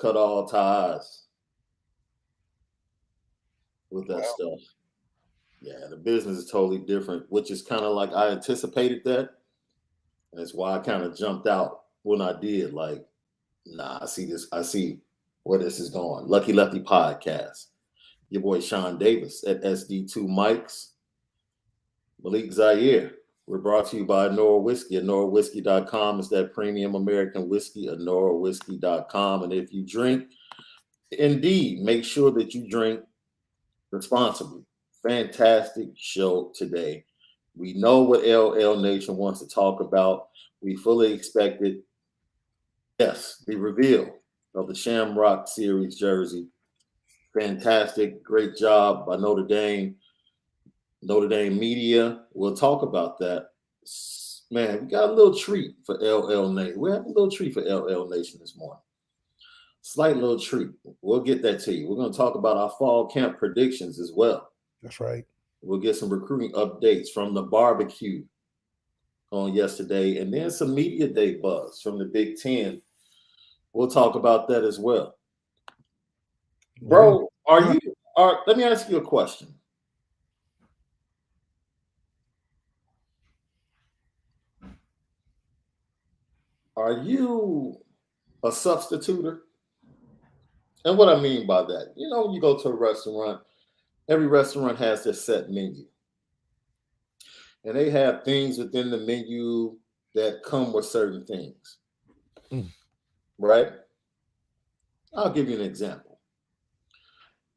cut all ties with that stuff. Yeah, the business is totally different, which is kind of like I anticipated that. And that's why I kind of jumped out when I did. Like, nah, I see this. I see where this is going. Lucky Lefty Podcast. Your boy Shaun Davis at SD2 Mics. Malik Zaire. We're brought to you by Onora Whiskey. OnoraWhiskey.com is that premium American whiskey. OnoraWhiskey.com. And if you drink, indeed, make sure that you drink responsibly. Fantastic show today. We know what LL Nation wants to talk about. We fully expected, yes, the reveal of the Shamrock Series jersey. Fantastic. Great job by Notre Dame Media. We'll talk about that. Man, we got a little treat for LL Nation. We have a little treat for LL Nation this morning. Slight little treat. We'll get that to you. We're going to talk about our fall camp predictions as well. That's right. We'll get some recruiting updates from the BBQ on yesterday, and then some media day buzz from the Big Ten. We'll talk about that as well. Bro, let me ask you a question. Are you a substituter? And what I mean by that, when you go to a restaurant, every restaurant has their set menu. And they have things within the menu that come with certain things. Right? I'll give you an example.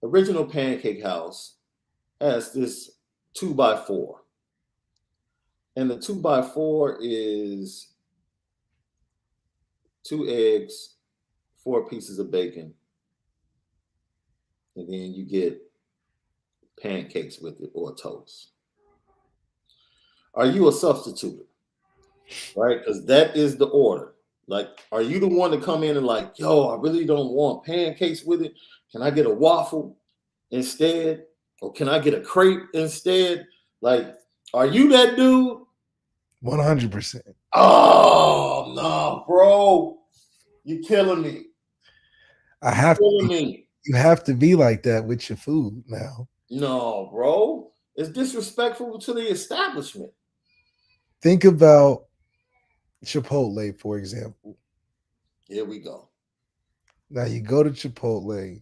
Original Pancake House has this 2x4. And the 2x4 is 2 eggs, 4 pieces of bacon. And then you get pancakes with it or toast. Are you a substitute? Right? Because that is the order. Like, are you the one to come in and like, yo, I really don't want pancakes with it. Can I get a waffle instead? Or can I get a crepe instead? Like, are you that dude? 100%. Oh, no, bro. You're killing me. You have to be like that with your food now. No, bro. It's disrespectful to the establishment. Think about Chipotle, for example. Here we go. Now you go to Chipotle.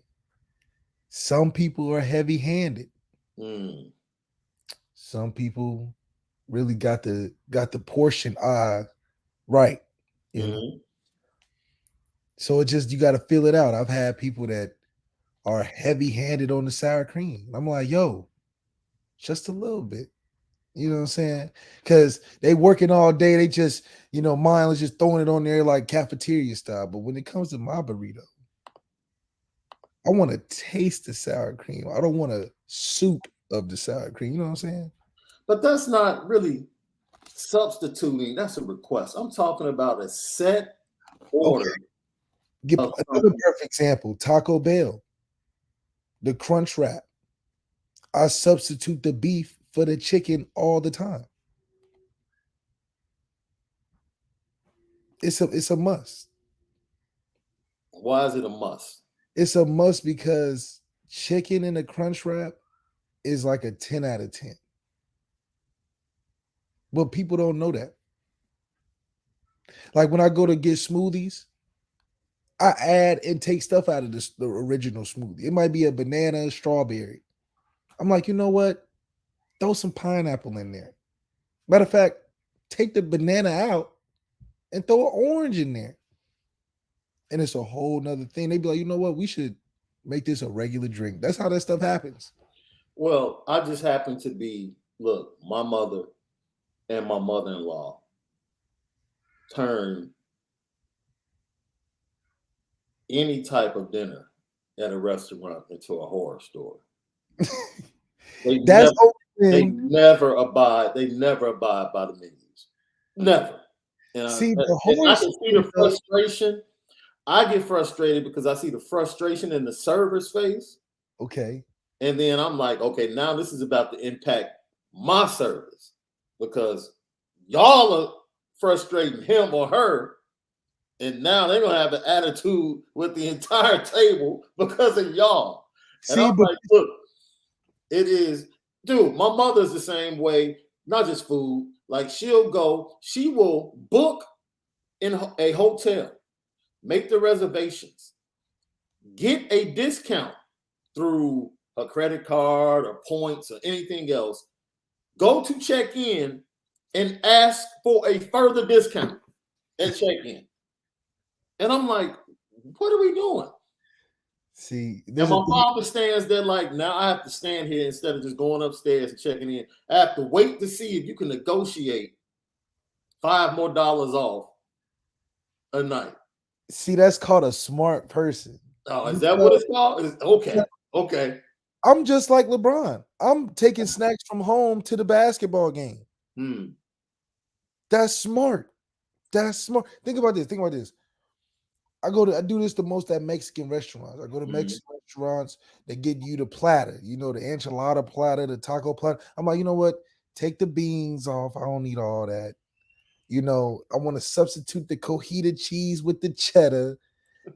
Some people are heavy-handed. Some people really got the portion right. You know? So it just, you got to fill it out. I've had people that are heavy-handed on the sour cream. I'm like, yo, just a little bit. You know what I'm saying? Because they working all day. They just, mindless just throwing it on there like cafeteria style. But when it comes to my burrito, I want to taste the sour cream. I don't want a soup of the sour cream. You know what I'm saying? But that's not really substituting. That's a request. I'm talking about a set order. Okay. Give another perfect example. Taco Bell. The crunch wrap. I substitute the beef for the chicken all the time. It's a must. Why is it a must? It's a must because chicken in a crunch wrap is like a 10 out of 10. But people don't know that. Like when I go to get smoothies, I add and take stuff out of the original smoothie. It might be a banana, a strawberry. I'm like, you know what? Throw some pineapple in there. Matter of fact, take the banana out and throw an orange in there. And it's a whole nother thing. They'd be like, you know what? We should make this a regular drink. That's how that stuff happens. Well, I just happen to be, look, my mother and my mother-in-law turned any type of dinner at a restaurant into a horror story. They never abide by the menus. Never. And I can see the frustration. I get frustrated because I see the frustration in the server's face. Okay. And then I'm like, okay, now this is about to impact my service because y'all are frustrating him or her And now they're going to have an attitude with the entire table because of y'all. And I'm like, look, it is, dude, my mother's the same way, not just food. Like she will book in a hotel, make the reservations, get a discount through a credit card or points or anything else, go to check in and ask for a further discount at check in. And I'm like, what are we doing? See, and my father stands there like, now I have to stand here instead of just going upstairs and checking in. I have to wait to see if you can negotiate $5 more off a night. See, that's called a smart person. Oh, is that what it's called? Okay. I'm just like LeBron. I'm taking snacks from home to the basketball game. That's smart. That's smart. Think about this. I do this the most at Mexican restaurants. I go to Mexican restaurants, they get you the platter, the enchilada platter, the taco platter. I'm like, you know what? Take the beans off. I don't need all that. I want to substitute the cojita cheese with the cheddar.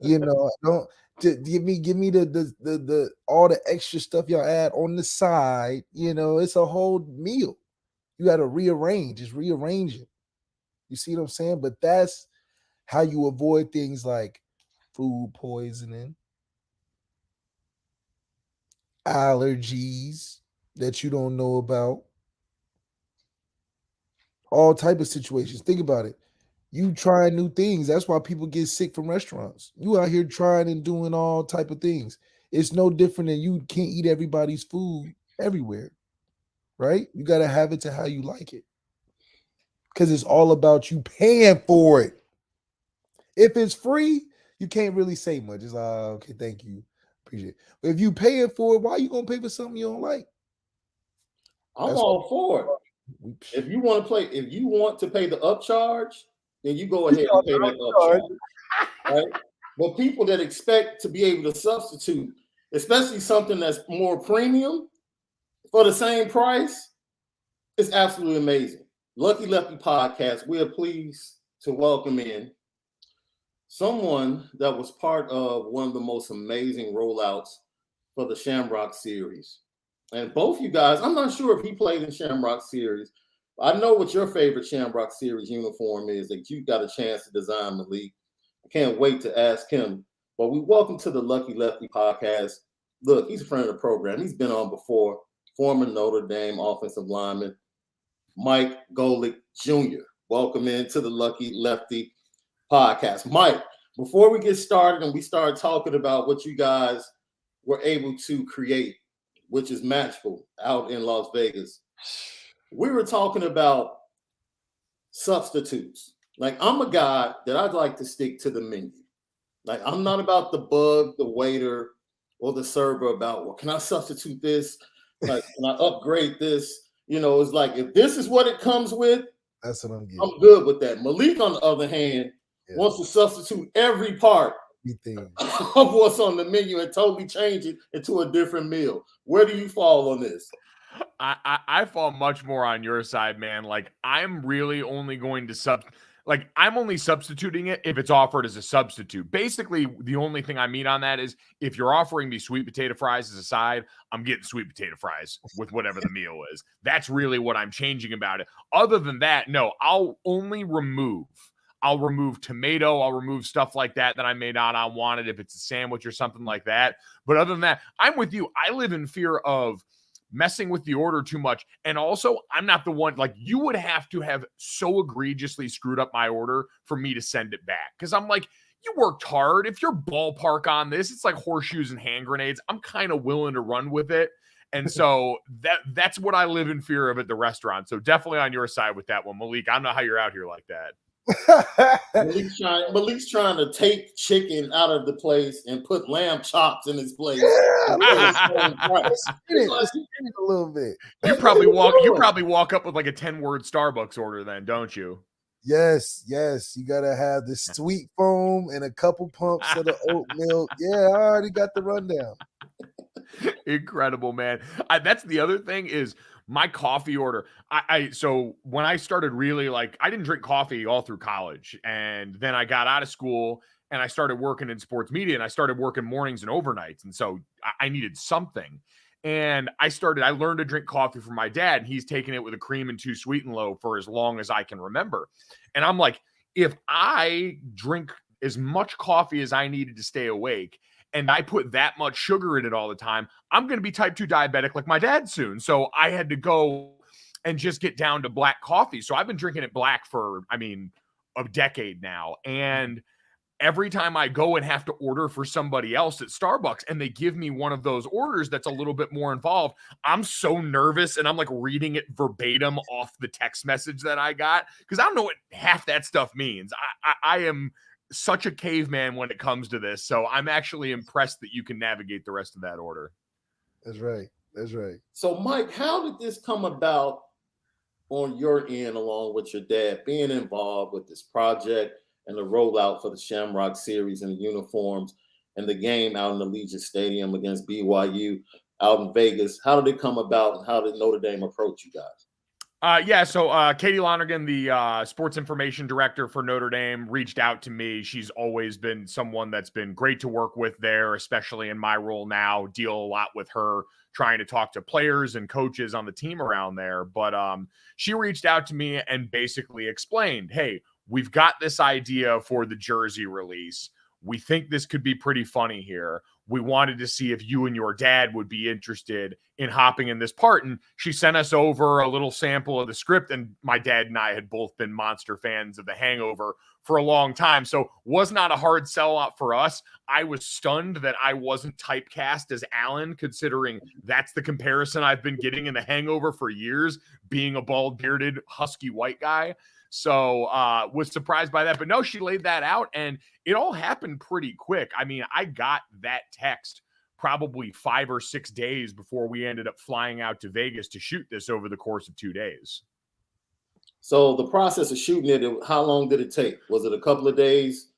Don't give me the all the extra stuff y'all add on the side. It's a whole meal. You got to rearrange. Just rearrange it. You see what I'm saying? But that's how you avoid things like food poisoning, allergies that you don't know about, all type of situations. Think about it. You trying new things. That's why people get sick from restaurants. You out here trying and doing all type of things. It's no different than you can't eat everybody's food everywhere, right? You got to have it to how you like it. Because it's all about you paying for it. If it's free, you can't really say much. It's like, okay, thank you. Appreciate it. But if you paying for it, why are you going to pay for something you don't like? I'm all for it. If you want to pay the upcharge, then you go ahead and pay that upcharge. Right? But people that expect to be able to substitute, especially something that's more premium for the same price, it's absolutely amazing. Lucky Lefty Podcast, we are pleased to welcome in someone that was part of one of the most amazing rollouts for the Shamrock Series. And both you guys, I'm not sure if he played in Shamrock Series. I know what your favorite Shamrock Series uniform is that you got a chance to design, Malik. I can't wait to ask him. But we welcome to the Lucky Lefty Podcast. Look, he's a friend of the program. He's been on before. Former Notre Dame offensive lineman, Mike Golic Jr. Welcome into the Lucky Lefty Podcast. Mike, before we get started and we start talking about what you guys were able to create, which is Matchful out in Las Vegas, we were talking about substitutes. Like, I'm a guy that I'd like to stick to the menu. Like, I'm not about the bug, the waiter, or the server about, well, can I substitute this? Like, can I upgrade this? It's like, if this is what it comes with, that's what I'm getting. I'm good with that. Malik, on the other hand, wants to substitute every part of what's on the menu and totally change it into a different meal. Where do you fall on this? I fall much more on your side, man. Like, I'm really only going to I'm only substituting it if it's offered as a substitute. Basically, the only thing I mean on that is if you're offering me sweet potato fries as a side, I'm getting sweet potato fries with whatever the meal is. That's really what I'm changing about it. Other than that, no, I'll remove tomato. I'll remove stuff like that I may not want it if it's a sandwich or something like that. But other than that, I'm with you. I live in fear of messing with the order too much. And also, I'm not the one, like, you would have to have so egregiously screwed up my order for me to send it back. Because I'm like, you worked hard. If you're ballpark on this, it's like horseshoes and hand grenades. I'm kind of willing to run with it. And so that's what I live in fear of at the restaurant. So definitely on your side with that one, Malik. I don't know how you're out here like that. Malik's trying to take chicken out of the place and put lamb chops in his place. A little bit. You probably walk up with like a 10-word Starbucks order then, don't you? Yes. You gotta have the sweet foam and a couple pumps of the oat milk. Yeah, I already got the rundown. Incredible, man. That's the other thing is my coffee order, so when I started really like, I didn't drink coffee all through college. And then I got out of school and I started working in sports media, and I started working mornings and overnights. And so I needed something. And I learned to drink coffee from my dad, and he's taken it with a cream and 2 sweet and low for as long as I can remember. And I'm like, if I drink as much coffee as I needed to stay awake, and I put that much sugar in it all the time, I'm going to be type 2 diabetic like my dad soon. So I had to go and just get down to black coffee. So I've been drinking it black for, a decade now. And every time I go and have to order for somebody else at Starbucks and they give me one of those orders that's a little bit more involved, I'm so nervous, and I'm like reading it verbatim off the text message that I got, because I don't know what half that stuff means. I am such a caveman when it comes to this. So I'm actually impressed that you can navigate the rest of that order. That's right. So, Mike, how did this come about on your end, along with your dad being involved with this project and the rollout for the Shamrock Series and the uniforms and the game out in the Allegiant Stadium against BYU out in Vegas? How did it come about, and how did Notre Dame approach you guys? So Katie Lonergan, the sports information director for Notre Dame, reached out to me. She's always been someone that's been great to work with there, especially in my role now. Deal a lot with her, trying to talk to players and coaches on the team around there. But she reached out to me and basically explained, hey, we've got this idea for the jersey release. We think this could be pretty funny here. We wanted to see if you and your dad would be interested in hopping in this part. And she sent us over a little sample of the script. And my dad and I had both been monster fans of The Hangover for a long time. So was not a hard sellout for us. I was stunned that I wasn't typecast as Alan, considering that's the comparison I've been getting in The Hangover for years, being a bald bearded husky white guy. So was surprised by that. But no, she laid that out, and it all happened pretty quick. I got that text probably 5 or 6 days before we ended up flying out to Vegas to shoot this over the course of 2 days. So the process of shooting it, how long did it take? Was it a couple of days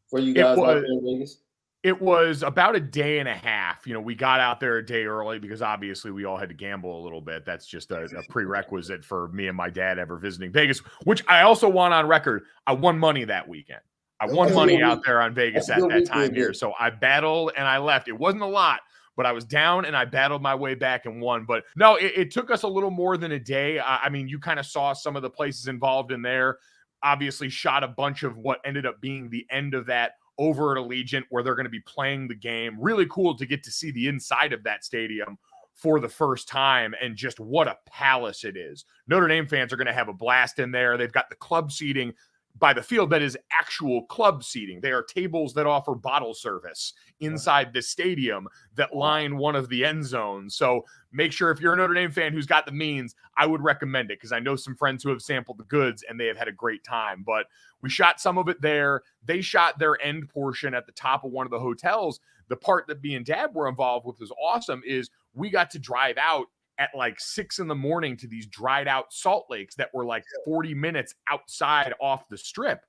for you guys out there in Vegas? It was about a day and a half. We got out there a day early because obviously we all had to gamble a little bit. That's just a prerequisite for me and my dad ever visiting Vegas, which I also won on record. I won money that weekend. I won money out there on Vegas at that time here. So I battled and I left. It wasn't a lot, but I was down and I battled my way back and won. But no, it took us a little more than a day. You kind of saw some of the places involved in there. Obviously shot a bunch of what ended up being the end of that over at Allegiant, where they're going to be playing the game. Really cool to get to see the inside of that stadium for the first time, and just what a palace it is. Notre Dame fans are going to have a blast in there. They've got the club seating by the field that is actual club seating. They are tables that offer bottle service inside the stadium that line one of the end zones. So make sure, if you're a Notre Dame fan who's got the means, I would recommend it, because I know some friends who have sampled the goods and they have had a great time. But we shot some of it there. They shot their end portion at the top of one of the hotels. The part that me and Dad were involved with was awesome, is we got to drive out at like 6 a.m. to these dried out salt lakes that were like 40 minutes outside off the strip.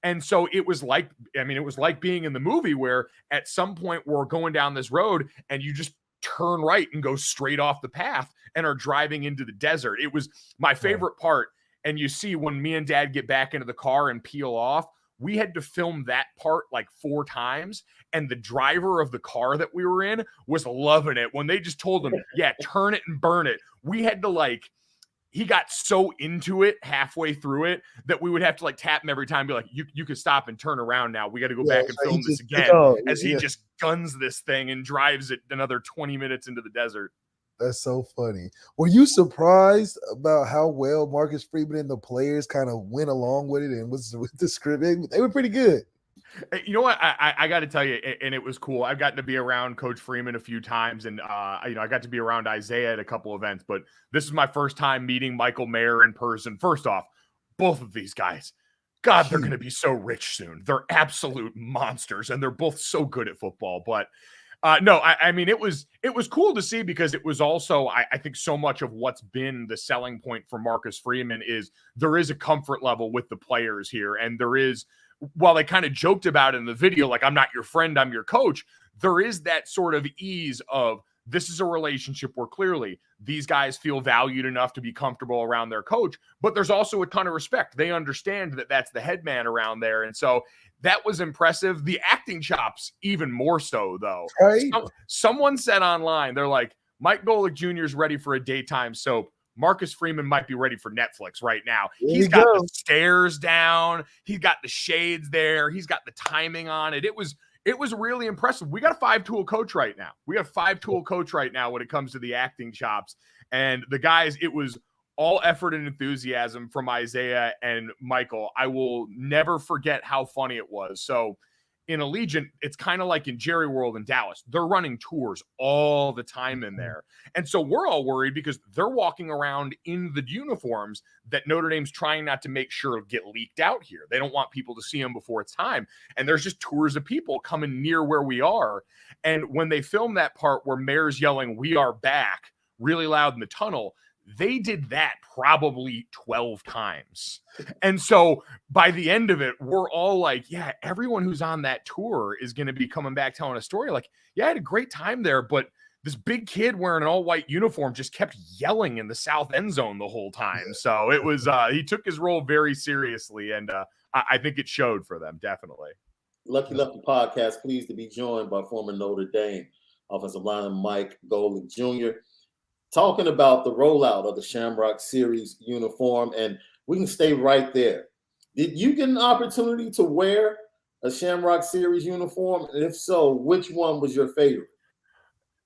And so it was like being in the movie, where at some point we're going down this road and you just turn right and go straight off the path and are driving into the desert. It was my favorite part. And you see, when me and Dad get back into the car and peel off, we had to film that part like 4 times. And the driver of the car that we were in was loving it. When they just told him, yeah, turn it and burn it, we had to he got so into it halfway through it that we would have to tap him every time and be like, you can stop and turn around now. We got to go back and film this again, as he just guns this thing and drives it another 20 minutes into the desert. That's so funny. Were you surprised about how well Marcus Freeman and the players kind of went along with it and was with the script? They were pretty good. You know what? I got to tell you, and it was cool. I've gotten to be around Coach Freeman a few times, and I got to be around Isaiah at a couple events. But this is my first time meeting Michael Mayer in person. First off, both of these guys, God, they're going to be so rich soon. They're absolute monsters, and they're both so good at football. But no, it was cool to see, because it was also, I think, so much of what's been the selling point for Marcus Freeman is there is a comfort level with the players here. And there is, while they kind of joked about it in the video, like, I'm not your friend, I'm your coach, there is that sort of ease of this is a relationship where clearly these guys feel valued enough to be comfortable around their coach, but there's also a ton of respect. They understand that that's the head man around there. And so that was impressive. The acting chops, even more so, though. Right. Someone said online, they're like, Mike Golic Jr. is ready for a daytime soap. Marcus Freeman might be ready for Netflix right now. He's got the stairs down. He's got the shades there. He's got the timing on it. It was really impressive. We got a 5-tool coach right now. We got a 5-tool coach right now when it comes to the acting chops. And the guys, it was all effort and enthusiasm from Isaiah and Michael. I will never forget how funny it was. So in Allegiant, it's kind of like in Jerry World in Dallas. They're running tours all the time in there. And so we're all worried because they're walking around in the uniforms that Notre Dame's trying not to make sure get leaked out here. They don't want people to see them before it's time. And there's just tours of people coming near where we are. And when they filmed that part where Mayor's yelling, "We are back," really loud in the tunnel, they did that probably 12 times. And so by the end of it, we're all like, yeah, everyone who's on that tour is going to be coming back telling a story like, yeah, I had a great time there, but this big kid wearing an all-white uniform just kept yelling in the south end zone the whole time. So it was, he took his role very seriously, and I think it showed for them, definitely. Lucky Lefty podcast, pleased to be joined by former Notre Dame offensive lineman Mike Golic Jr., talking about the rollout of the Shamrock Series uniform, and we can stay right there. Did you get an opportunity to wear a Shamrock Series uniform? And if so, which one was your favorite?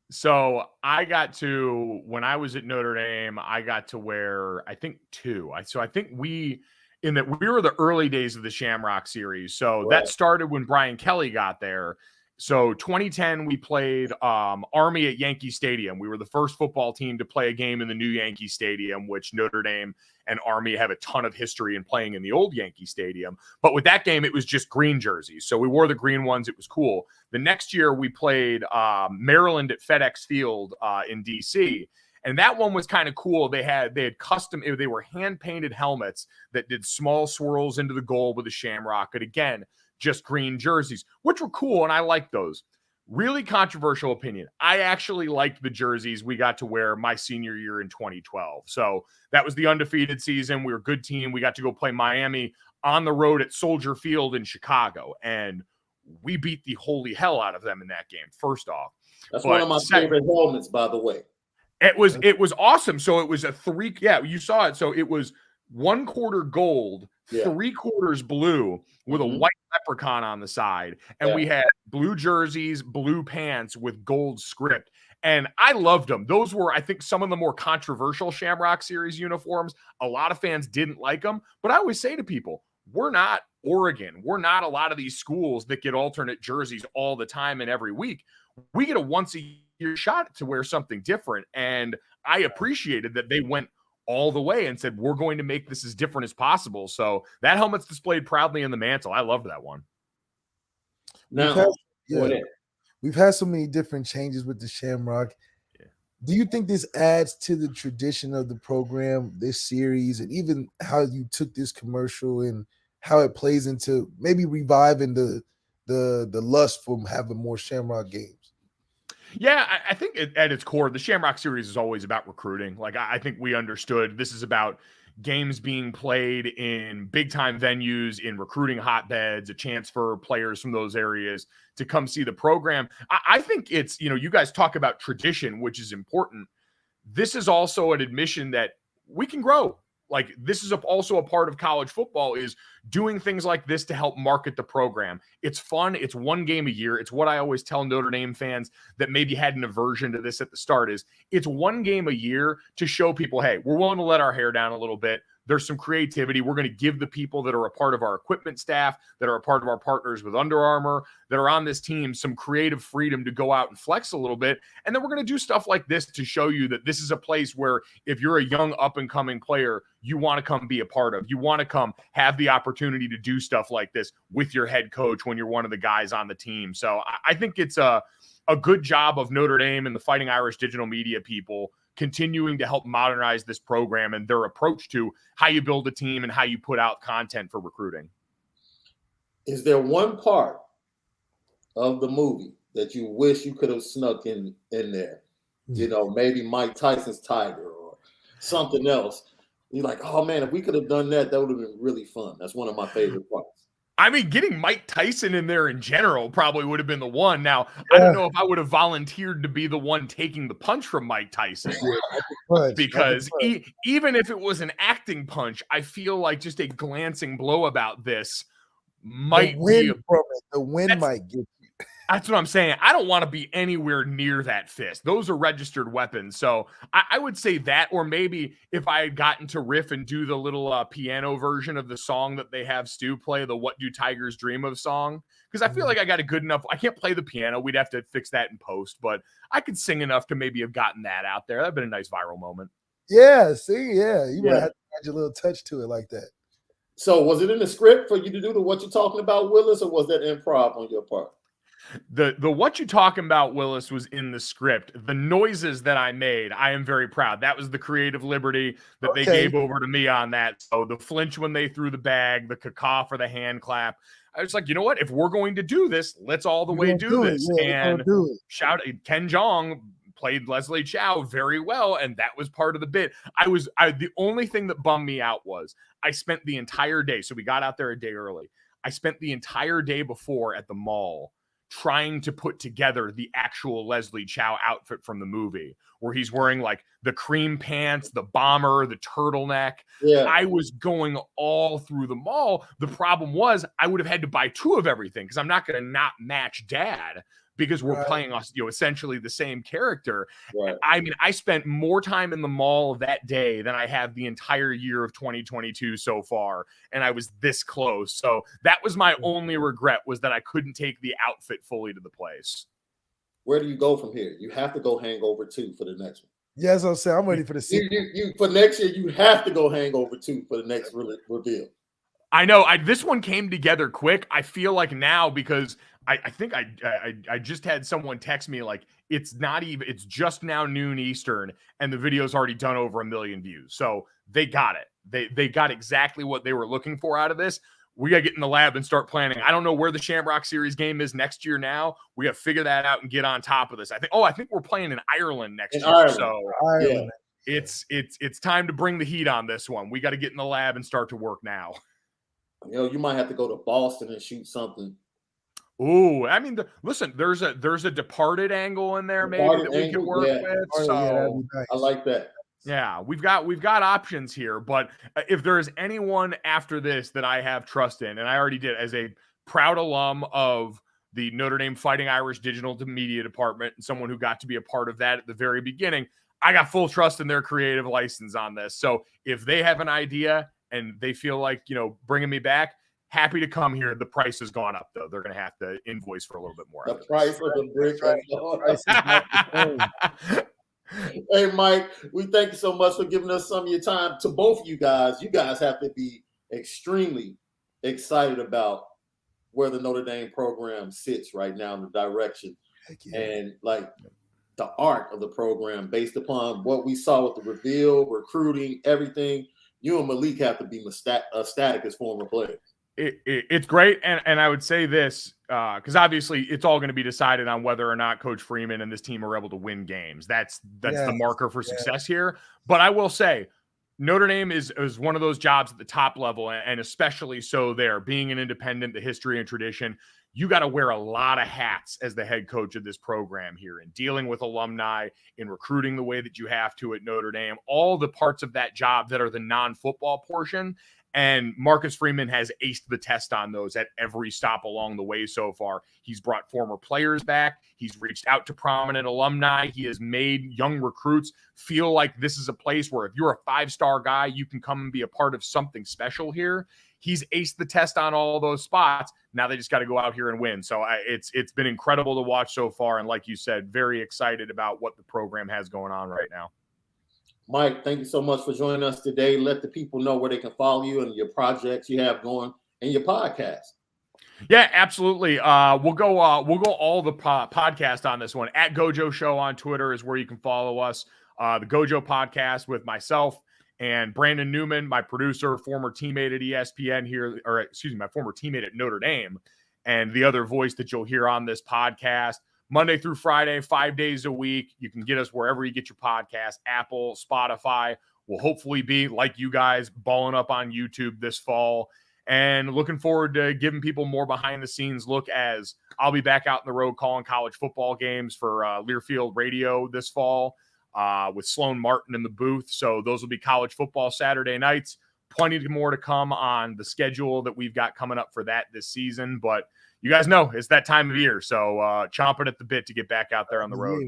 So I got to, when I was at Notre Dame, I got to wear, I think 2. So I think we were the early days of the Shamrock Series. So that started when Brian Kelly got there. So 2010, we played Army at Yankee Stadium. We were the first football team to play a game in the new Yankee Stadium, which Notre Dame and Army have a ton of history in playing in the old Yankee Stadium. But with that game, it was just green jerseys. So we wore the green ones. It was cool. The next year, we played Maryland at FedEx Field in D.C., and that one was kind of cool. They had custom, they were hand-painted helmets that did small swirls into the goal with a shamrock. And again, just green jerseys, which were cool, and I liked those. Really controversial opinion. I actually liked the jerseys we got to wear my senior year in 2012. So that was the undefeated season. We were a good team. We got to go play Miami on the road at Soldier Field in Chicago, and we beat the holy hell out of them in that game, first off. That's one of my favorite helmets, by the way. It was awesome. So it was you saw it. So it was 1/4 gold, 3/4 blue with a white leprechaun on the side. And we had blue jerseys, blue pants with gold script. And I loved them. Those were, I think, some of the more controversial Shamrock Series uniforms. A lot of fans didn't like them. But I always say to people, we're not Oregon. We're not a lot of these schools that get alternate jerseys all the time and every week. We get a once-a-year shot to wear something different. And I appreciated that they went all the way and said, we're going to make this as different as possible. So that helmet's displayed proudly in the mantle. I loved that one. Now, we've had so many different changes with the Shamrock. Yeah. Do you think this adds to the tradition of the program, this series, and even how you took this commercial and how it plays into maybe reviving the lust for having more Shamrock games? Yeah, I think at its core, the Shamrock Series is always about recruiting. Like, I think we understood this is about games being played in big-time venues, in recruiting hotbeds, a chance for players from those areas to come see the program. I think it's, you guys talk about tradition, which is important. This is also an admission that we can grow. Like, this is also a part of college football, is doing things like this to help market the program. It's fun. It's one game a year. It's what I always tell Notre Dame fans that maybe had an aversion to this at the start, is it's one game a year to show people, hey, we're willing to let our hair down a little bit. There's some creativity. We're going to give the people that are a part of our equipment staff, that are a part of our partners with Under Armour, that are on this team, some creative freedom to go out and flex a little bit. And then we're going to do stuff like this to show you that this is a place where if you're a young up-and-coming player, you want to come be a part of. You want to come have the opportunity to do stuff like this with your head coach when you're one of the guys on the team. So I think it's a good job of Notre Dame and the Fighting Irish digital media people continuing to help modernize this program and their approach to how you build a team and how you put out content for recruiting. Is there one part of the movie that you wish you could have snuck in there? maybe Mike Tyson's Tiger or something else. You're like, oh man, if we could have done that, that would have been really fun. That's one of my favorite parts. I mean, getting Mike Tyson in there in general probably would have been the one. Now, I don't know if I would have volunteered to be the one taking the punch from Mike Tyson. Because even if it was an acting punch, I feel like just a glancing blow about this might be the wind might get you. That's what I'm saying. I don't want to be anywhere near that fist. Those are registered weapons. So I would say that, or maybe if I had gotten to riff and do the little piano version of the song that they have Stu play, the What Do Tigers Dream Of song, because I feel like I got a good enough, I can't play the piano. We'd have to fix that in post, but I could sing enough to maybe have gotten that out there. That'd been a nice viral moment. Yeah, see, you might have to add your little touch to it like that. So was it in the script for you to do the What You Talking About, Willis, or was that improv on your part? The What You Talking About, Willis, was in the script. The noises that I made, I am very proud. That was the creative liberty that they gave over to me on that. So the flinch when they threw the bag, the caw for the hand clap. I was like, you know what? If we're going to do this, let's all the way do this. And shout Ken Jeong played Leslie Chow very well, and that was part of the bit. The only thing that bummed me out was I spent the entire day. So we got out there a day early. I spent the entire day before at the mall trying to put together the actual Leslie Chow outfit from the movie, where he's wearing like the cream pants, the bomber, the turtleneck. Yeah. I was going all through the mall. The problem was I would have had to buy two of everything because I'm not going to not match Dad because we're playing essentially the same character. Right. I mean, I spent more time in the mall that day than I have the entire year of 2022 so far, and I was this close. So that was my only regret, was that I couldn't take the outfit fully to the place. Where do you go from here? You have to go Hangover 2 for the next one. Yes, I'm saying I'm ready for the sequel. You for next year, you have to go Hangover 2 for the next reveal. I know. This one came together quick. I feel like now, because I think I just had someone text me like it's just now noon Eastern and the video's already done over 1 million views. So they got it. They got exactly what they were looking for out of this. We got to get in the lab and start planning. I don't know where the Shamrock Series game is next year now. We got to figure that out and get on top of this. I think we're playing in Ireland next year. Ireland. So Ireland. It's time to bring the heat on this one. We got to get in the lab and start to work now. You might have to go to Boston and shoot something. Ooh, I mean, listen, there's a Departed angle in there maybe that we can work with. So nice. I like that. Yeah, we've got options here, but if there is anyone after this that I have trust in, and I already did as a proud alum of the Notre Dame Fighting Irish Digital Media Department and someone who got to be a part of that at the very beginning, I got full trust in their creative license on this. So if they have an idea and they feel like, bringing me back, happy to come here. The price has gone up, though. They're going to have to invoice for a little bit more. The price of the brick. Hey, Mike, we thank you so much for giving us some of your time. To both of you guys have to be extremely excited about where the Notre Dame program sits right now in the direction and like the art of the program based upon what we saw with the reveal, recruiting, everything. You and Malik have to be ecstatic as former players. It's great, and I would say this because obviously it's all going to be decided on whether or not Coach Freeman and this team are able to win games. That's the marker for success here. But I will say Notre Dame is one of those jobs at the top level, and especially so there, being an independent, the history and tradition. You got to wear a lot of hats as the head coach of this program here, in dealing with alumni, in recruiting the way that you have to at Notre Dame, all the parts of that job that are the non-football portion. And Marcus Freeman has aced the test on those at every stop along the way so far. He's brought former players back. He's reached out to prominent alumni. He has made young recruits feel like this is a place where if you're a five-star guy, you can come and be a part of something special here. He's aced the test on all those spots. Now they just got to go out here and win. So it's been incredible to watch so far. And like you said, very excited about what the program has going on right now. Mike, thank you so much for joining us today. Let the people know where they can follow you and your projects you have going and your podcast. Yeah, absolutely. We'll go all the podcast on this one. At Gojo Show on Twitter is where you can follow us. The Gojo podcast with myself and Brandon Newman, my producer, former teammate at ESPN here, my former teammate at Notre Dame, and the other voice that you'll hear on this podcast. Monday through Friday, 5 days a week. You can get us wherever you get your podcast, Apple, Spotify. We'll hopefully be, like you guys, balling up on YouTube this fall. And looking forward to giving people more behind-the-scenes look as I'll be back out on the road calling college football games for Learfield Radio this fall with Sloan Martin in the booth. So those will be college football Saturday nights. Plenty more to come on the schedule that we've got coming up for that this season. But you guys know it's that time of year. So chomping at the bit to get back out there on the road.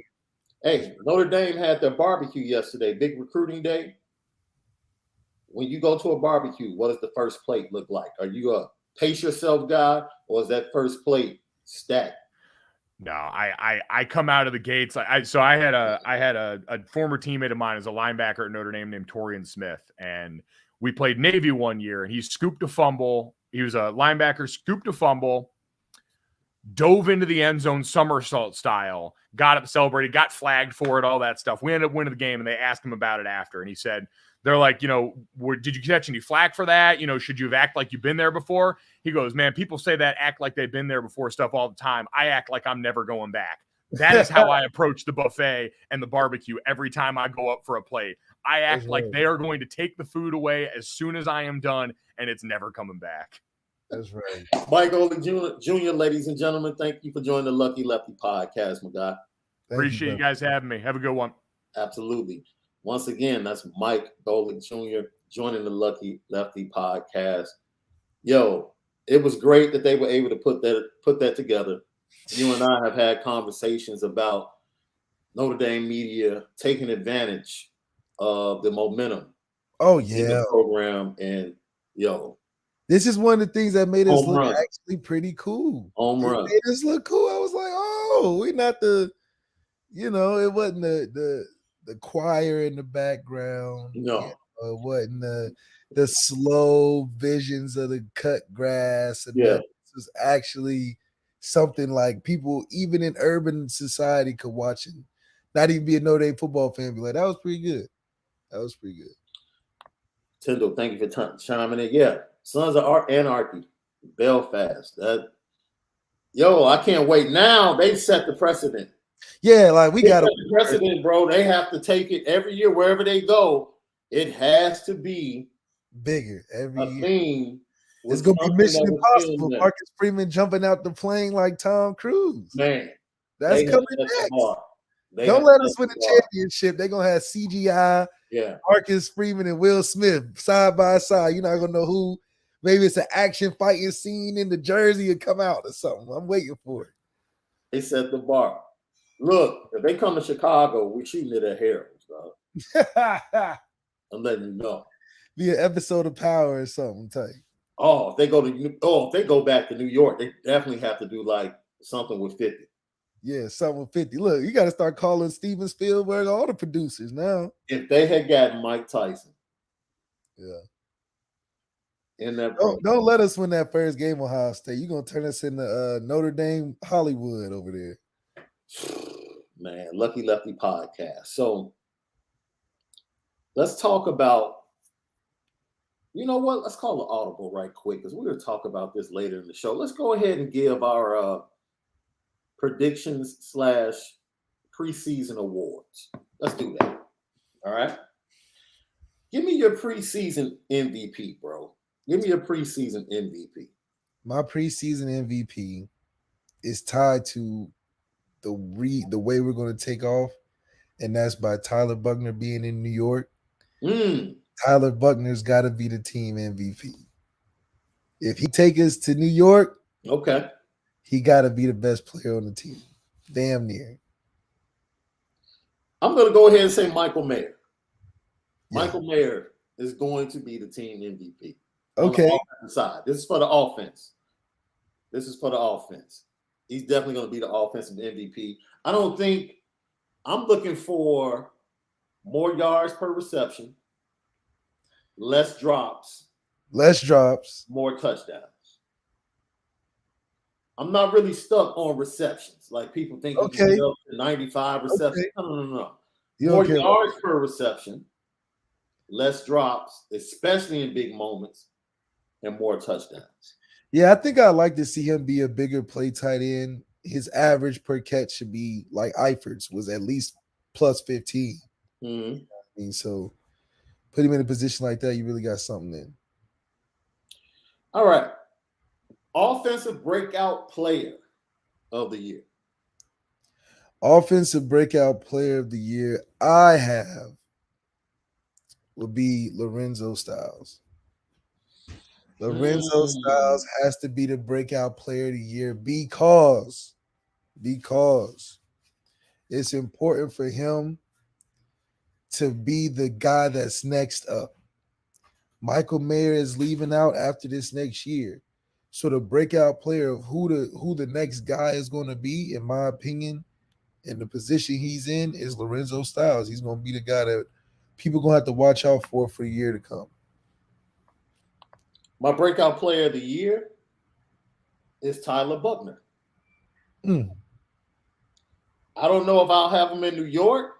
Hey, Notre Dame had their barbecue yesterday, big recruiting day. When you go to a barbecue, what does the first plate look like? Are you a pace yourself guy, or is that first plate stacked? No, I come out of the gates. I had a former teammate of mine as a linebacker at Notre Dame named Torian Smith, and we played Navy one year, and he scooped a fumble. He was a linebacker, scooped a fumble, dove into the end zone somersault style, got up, celebrated, got flagged for it, all that stuff. We ended up winning the game, and they asked him about it after, and he said, they're like, did you catch any flack for that? Should you have acted like you've been there before? He goes, man, people say that, act like they've been there before stuff all the time. I act like I'm never going back. That is how I approach the buffet and the barbecue every time I go up for a plate. I act like they are going to take the food away as soon as I am done, and it's never coming back. That's right. Mike Golic Jr., ladies and gentlemen, thank you for joining the Lucky Lefty podcast, my guy. Appreciate you guys having me. Have a good one. Absolutely. Once again, that's Mike Golic Jr. joining the Lucky Lefty podcast. Yo, it was great that they were able to put that together. You and I have had conversations about Notre Dame media taking advantage of the momentum. Oh, in yeah. the program, and this is one of the things that made us Home look run. actually pretty cool. Home run. It made us look cool. I was like, oh, we're not it wasn't the choir in the background. No. It wasn't the slow visions of the cut grass. And Yeah. this was actually something like people, even in urban society, could watch and not even be a Notre Dame football fan. Be like, that was pretty good. That was pretty good. Tyndall, thank you for chiming in. Yeah, Sons of Anarchy, Belfast. I can't wait. Now they've set the precedent. Yeah, like we got the precedent, bro. They have to take it every year wherever they go. It has to be bigger every year. Theme. It's gonna be Mission Impossible. Marcus Freeman jumping out the plane like Tom Cruise. Man, that's coming next. Don't let us win the championship. They're gonna have CGI. Yeah, Marcus Freeman and Will Smith side by side. You're not gonna know who. Maybe it's an action fighting scene in the jersey and come out or something. I'm waiting for it. They set the bar. Look, if they come to Chicago, we're shooting it at Harold's, bro. I'm letting you know. Be an episode of Power or something type. If they go back to New York, they definitely have to do like something with 50. Yeah, something with 50. Look, you got to start calling Steven Spielberg all the producers now. If they had gotten Mike Tyson. Yeah. In that don't let us win that first game, Ohio State. You're going to turn us into Notre Dame Hollywood over there. Man, Lucky Lefty podcast. So let's talk about, let's call it audible right quick because we're going to talk about this later in the show. Let's go ahead and give our predictions / preseason awards. Let's do that. All right. Give me your preseason MVP, bro. Give me your preseason MVP. My preseason MVP is tied to the way we're going to take off, and that's by Tyler Buckner being in New York. Tyler Buckner's got to be the team MVP. If he take us to New York, okay, he got to be the best player on the team. Damn near. I'm going to go ahead and say Michael Mayer. Yeah. Michael Mayer is going to be the team MVP. Okay. On the offensive side. This is for the offense. He's definitely going to be the offensive MVP. I'm looking for more yards per reception, less drops, more touchdowns. I'm not really stuck on receptions. Like people think you can go up to 95 receptions. Okay. No. More yards per reception, less drops, especially in big moments, and more touchdowns. Yeah, I think I'd like to see him be a bigger play tight end his average per catch should be like Eifert's was at least plus 15. Mm-hmm. I mean, so put him in a position like that, you really got something in. All right. Offensive breakout player of the year. Offensive breakout player of the year I have would be Lorenzo Styles. Lorenzo Styles has to be the breakout player of the year because it's important for him to be the guy that's next up. Michael Mayer is leaving out after this next year. So the breakout player of who the next guy is going to be, in my opinion, in the position he's in, is Lorenzo Styles. He's going to be the guy that people are going to have to watch out for the year to come. My breakout player of the year is Tyler Buckner. I don't know if I'll have him in New York,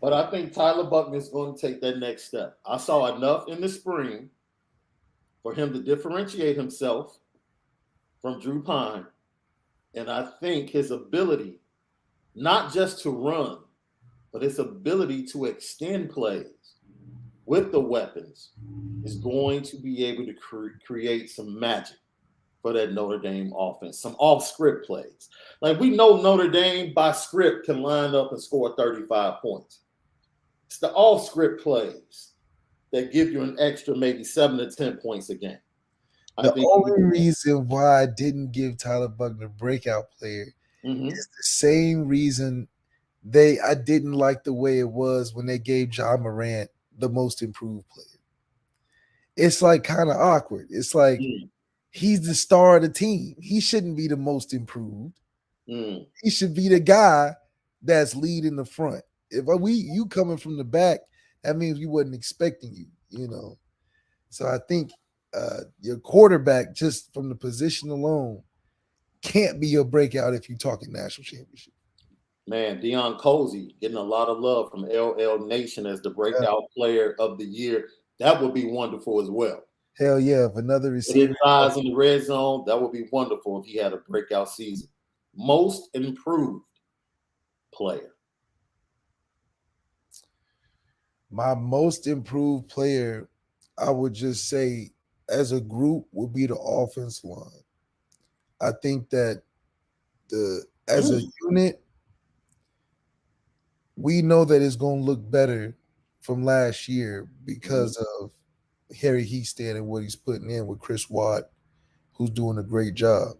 but I think Tyler Buckner is going to take that next step. I saw enough in the spring for him to differentiate himself from Drew Pine. And I think his ability, not just to run, but his ability to extend plays with the weapons is going to be able to create some magic for that Notre Dame offense, some off-script plays. Like, we know Notre Dame by script can line up and score 35 points. It's the off-script plays that give you an extra maybe 7 to 10 points a game. The only reason why I didn't give Tyler Buckner breakout player is the same reason I didn't like the way it was when they gave John Morant the most improved player. It's like kind of awkward. It's like he's the star of the team. He shouldn't be the most improved. He should be the guy that's leading the front. If you coming from the back, that means we wasn't expecting you, you know. So I think your quarterback, just from the position alone, can't be your breakout if you're talking national championship. Man, Deion Colzie getting a lot of love from LL Nation as the breakout player of the year. That would be wonderful as well. Hell yeah, if another receiver. His eyes in the red zone, that would be wonderful if he had a breakout season. Most improved player. My most improved player, I would just say, as a group, would be the offensive line. I think that as a unit, we know that it's going to look better from last year because of Harry Heastead and what he's putting in with Chris Watt, who's doing a great job.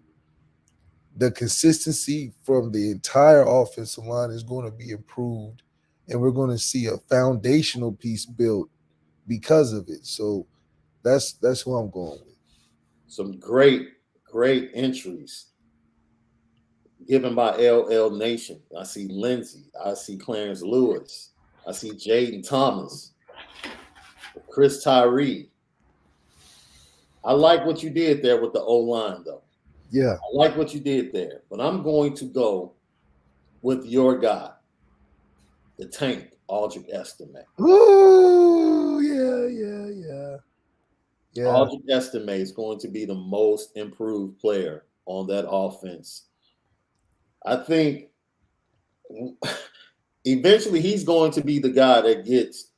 The consistency from the entire offensive line is going to be improved, and we're going to see a foundational piece built because of it. So that's who I'm going with. Some great entries given by LL Nation. I see Lindsey. I see Clarence Lewis. I see Jaden Thomas. Chris Tyree. I like what you did there with the O-line, though. Yeah. I like what you did there. But I'm going to go with your guy, the tank, Aldrich Estime. Ooh, yeah. Aldrich Estime is going to be the most improved player on that offense. I think eventually he's going to be the guy that gets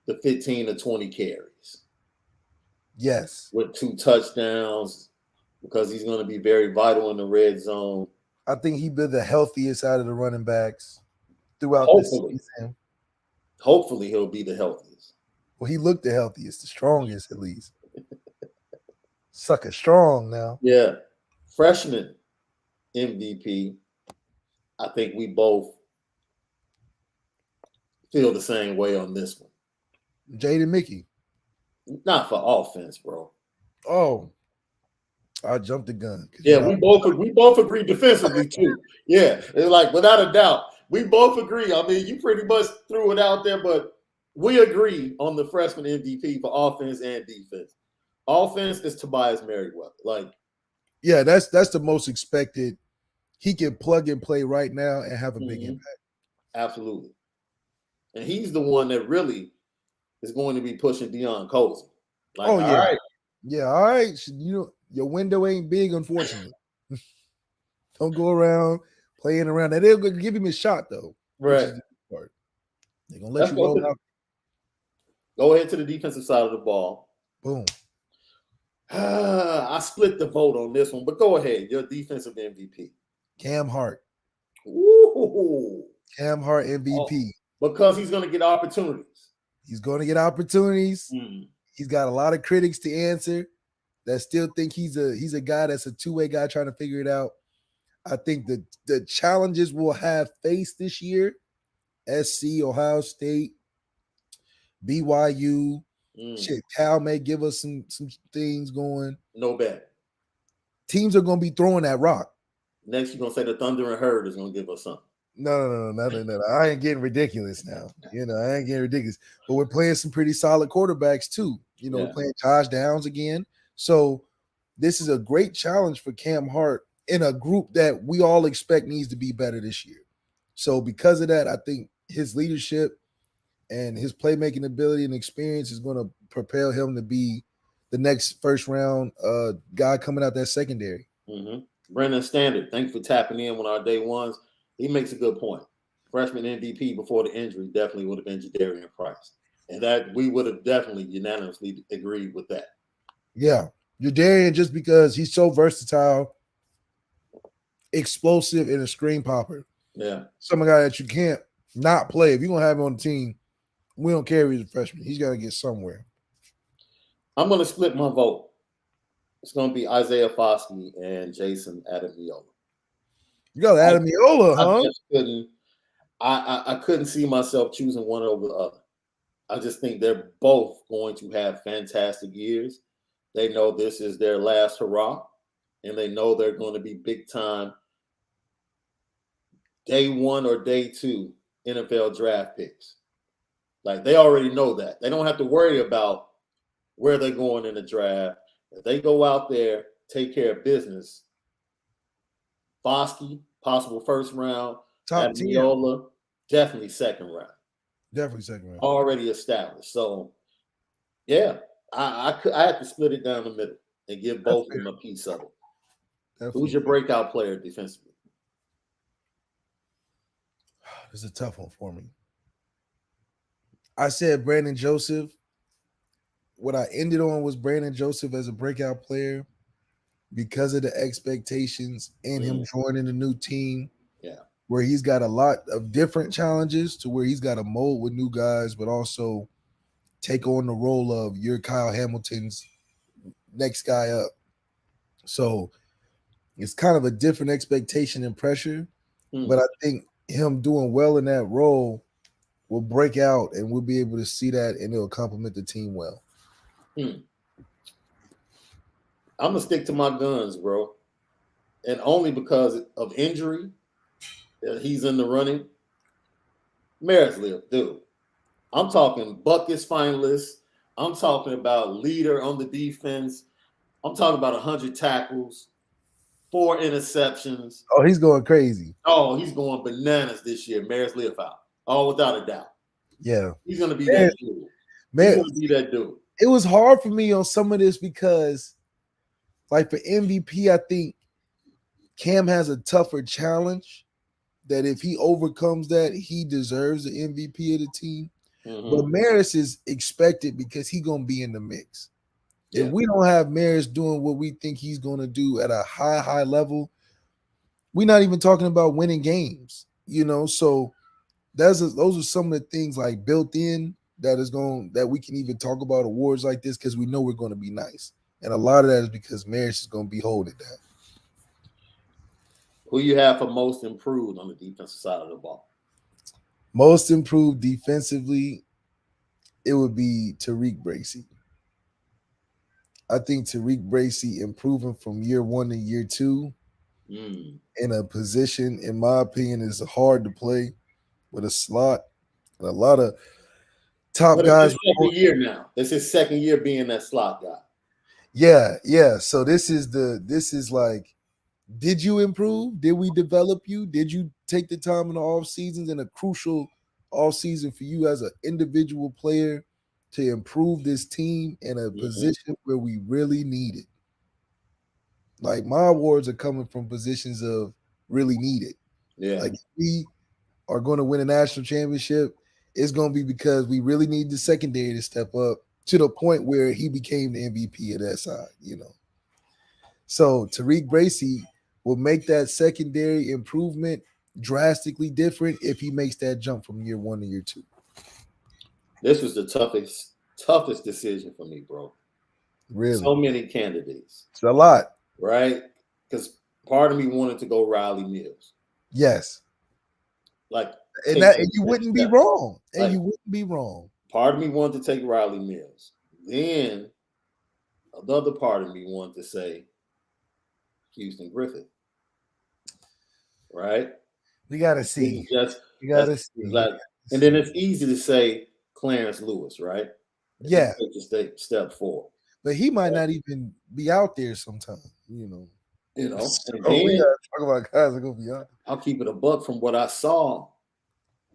the 15 to 20 carries. Yes. With 2 touchdowns, because he's going to be very vital in the red zone. I think he'll be the healthiest out of the running backs throughout the season. Hopefully he'll be the healthiest. Well, he looked the healthiest, the strongest at least. Sucker strong now. Yeah. Freshman MVP. I think we both feel the same way on this one. Jaden Mickey. Not for offense, bro. Oh, I jumped the gun. Yeah, we both agree defensively too. Yeah, it's like without a doubt, we both agree. I mean, you pretty much threw it out there, but we agree on the freshman MVP for offense and defense. Offense is Tobias Merriweather. Yeah, that's the most expected. He can plug and play right now and have a big impact. Absolutely. And he's the one that really is going to be pushing Deion Colzie. All right. Yeah, all right. You know, your window ain't big, unfortunately. Don't go around playing around. Now, they'll give him a shot, though. Which is Right. the part. They're going to let you roll out. Go ahead to the defensive side of the ball. Boom. I split the vote on this one, but go ahead. Your defensive MVP. Cam Hart. Ooh. Cam Hart MVP. Because he's going to get opportunities. He's going to get opportunities. He's got a lot of critics to answer that still think he's a guy that's a two-way guy trying to figure it out. I think the challenges we'll have faced this year, SC, Ohio State, BYU, shit, Cal may give us some things going. No bet. Teams are going to be throwing that rock. Next, you're going to say the Thunder and Herd is going to give us something. No. I ain't getting ridiculous now. I ain't getting ridiculous. But we're playing some pretty solid quarterbacks too. We're playing Josh Downs again. So this is a great challenge for Cam Hart in a group that we all expect needs to be better this year. So because of that, I think his leadership and his playmaking ability and experience is going to propel him to be the next first round guy coming out that secondary. Brendan Standard, thanks for tapping in on our day ones. He makes a good point. Freshman MVP before the injury definitely would have been Jadarian Price. And that we would have definitely unanimously agreed with that. Yeah. Jadarian, just because he's so versatile, explosive, and a screen popper. Yeah. Some guy that you can't not play. If you're going to have him on the team, we don't care if he's a freshman. He's got to get somewhere. I'm going to split my vote. It's going to be Isaiah Foskey and Jason Adamiola. You got Adamiola, huh? I couldn't see myself choosing one over the other. I just think they're both going to have fantastic years. They know this is their last hurrah, and they know they're going to be big time day one or day two NFL draft picks. Like, they already know that. They don't have to worry about where they're going in the draft. If they go out there, take care of business, Foskey, possible first round, Adamiola, definitely second round. Definitely second round. Already established. So, yeah, I had to split it down the middle and give both of them a piece of it. Definitely. Who's your breakout player defensively? This is a tough one for me. I said Brandon Joseph. What I ended on was Brandon Joseph as a breakout player because of the expectations and him joining a new team. Yeah. Where he's got a lot of different challenges to where he's got to mold with new guys, but also take on the role of your Kyle Hamilton's next guy up. So it's kind of a different expectation and pressure, but I think him doing well in that role will break out and we'll be able to see that and it'll complement the team well. I'm going to stick to my guns, bro. And only because of injury that he's in the running. Marisliff, dude. I'm talking Buckets finalist. I'm talking about leader on the defense. I'm talking about 100 tackles, 4 interceptions. Oh, he's going crazy. Oh, he's going bananas this year. Marisliff out. Oh, without a doubt. Yeah. He's going to be that dude. He's going to be that dude. It was hard for me on some of this because, like, for MVP, I think Cam has a tougher challenge that if he overcomes that, he deserves the MVP of the team. But Maris is expected because he's going to be in the mix. Yeah. If we don't have Maris doing what we think he's going to do at a high level, we're not even talking about winning games, So those are some of the things like built in that we can even talk about awards like this because we know we're going to be nice. And a lot of that is because Maris is going to be holding that. Who you have for most improved on the defensive side of the ball? Most improved defensively, it would be Tariq Bracy. I think Tariq Bracy improving from year 1 to year 2 in a position, in my opinion, is hard to play with a slot and a lot of top guys. Second year now. This is second year being that slot guy. Yeah. So this is like, did you improve? Did we develop you? Did you take the time in the off seasons and a crucial off season for you as an individual player to improve this team in a position where we really need it? Like, my awards are coming from positions of really needed. Yeah. Like if we are going to win a national championship, it's going to be because we really need the secondary to step up to the point where he became the MVP of that side, you know. So Tariq Bracy will make that secondary improvement drastically different if he makes that jump from year 1 to year 2. This was the toughest decision for me, bro. Really? So many candidates. It's a lot. Right? Because part of me wanted to go Riley Mills. Yes. Like, and you wouldn't be wrong. And you wouldn't be wrong. Part of me wanted to take Riley Mills. Then another part of me wanted to say Houston Griffith. Right? We gotta see. You gotta see. And then it's easy to say Clarence Lewis, right? Yeah. Take a step forward. But he might not even be out there sometime, you know. So and then, we gotta talk about guys that go beyond. I'll keep it a buck from what I saw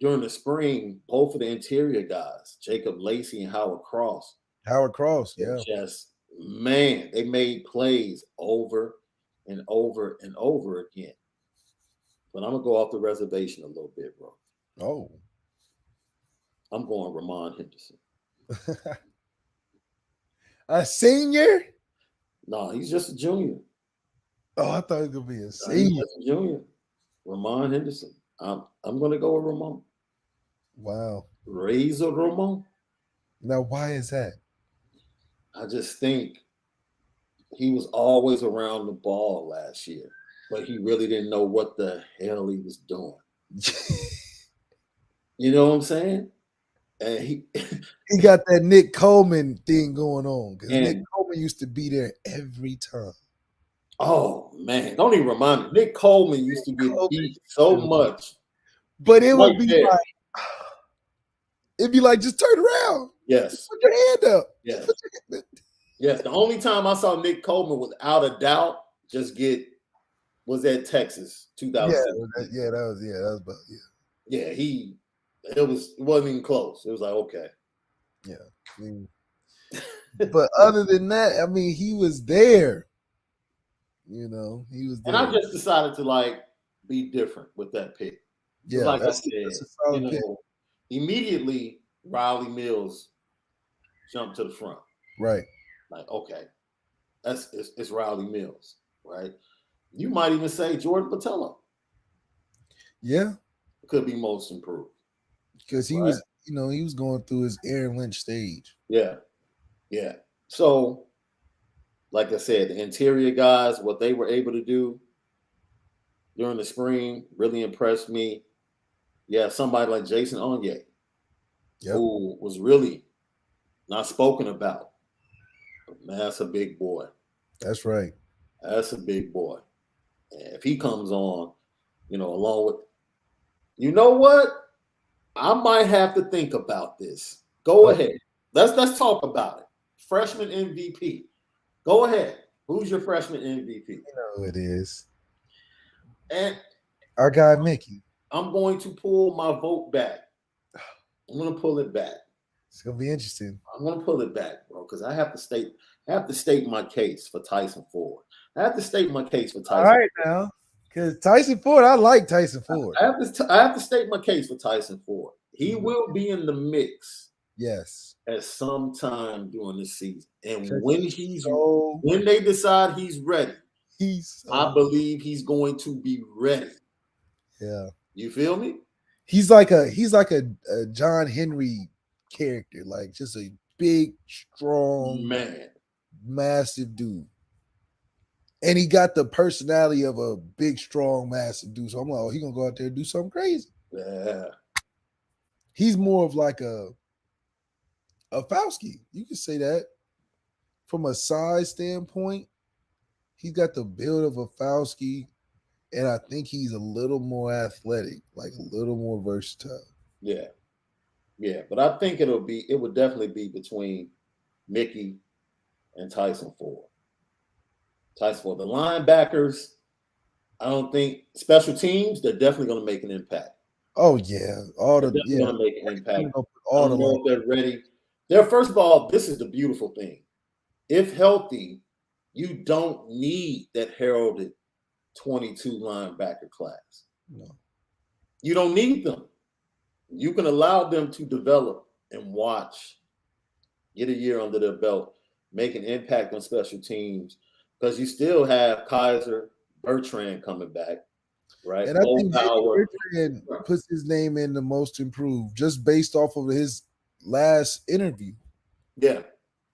during the spring, both of the interior guys, Jacob Lacey and Howard Cross. Yeah. Just, man, they made plays over and over and over again. But I'm going to go off the reservation a little bit, bro. Oh. I'm going Ramon Henderson. A senior? No, he's just a junior. Oh, I thought he was going to be a senior. He's just a junior. Ramon Henderson. I'm going to go with Ramon. Wow. Razor Ramon. Now, why is that? I just think he was always around the ball last year, but he really didn't know what the hell he was doing. You know what I'm saying? And he got that Nick Coleman thing going on because Nick Coleman used to be there every time. Oh man, don't even remind me. Nick Coleman used to get beat so much, but it would be like, it'd be like, just turn around. Yes, put your hand up. Yes, yes. The only time I saw Nick Coleman without a doubt was at Texas 2000. Yeah, that was about Yeah, it wasn't even close. It was like, okay. Yeah. I mean, but other than that, I mean, he was there. You know, he was there. And I just decided to be different with that pick. Yeah, like that's a solid pick. Immediately Riley Mills jumped to the front. Right. Like, okay, it's Riley Mills, right? You might even say Jordan Botelho. Yeah. Could be most improved. Because he was, he was going through his Aaron Lynch stage. Yeah. Yeah. So, like I said, the interior guys, what they were able to do during the spring really impressed me. Yeah, somebody like Jason Onye, who was really not spoken about. But man, that's a big boy. That's right. That's a big boy. And if he comes on, along with, you know what? I might have to think about this. Go ahead. Let's talk about it. Freshman MVP. Go ahead. Who's your freshman MVP? You know who it is. And our guy Mickey. I'm going to pull my vote back. I'm going to pull it back. It's going to be interesting. I'm going to pull it back, bro, because I have to state my case for Tyson Ford. I have to state my case for Tyson. All right now. Because Tyson Ford, I like Tyson Ford. I have to state my case for Tyson Ford. He will be in the mix. Yes. At some time during the season. And when they decide he's ready, I believe he's going to be ready. Yeah. You feel me? He's like a John Henry character, like just a big, strong man, massive dude. And he got the personality of a big, strong, massive dude. So I'm like, he's gonna go out there and do something crazy. Yeah. He's more of like a Foskey. You can say that. From a size standpoint, he's got the build of a Foskey, and I think he's a little more athletic, like a little more versatile. Yeah. Yeah, but I think it would definitely be between Mickey and Tyson Ford. The linebackers, I don't think special teams, they're definitely going to make an impact. Oh, yeah. Going to make an impact. I don't know if they're ready. First of all, this is the beautiful thing. If healthy, you don't need that heralded 22 linebacker class. No. You don't need them. You can allow them to develop and watch, get a year under their belt, make an impact on special teams, because you still have Kaiser, Bertrand coming back, right? And I think Bertrand puts his name in the most improved just based off of his last interview. Yeah.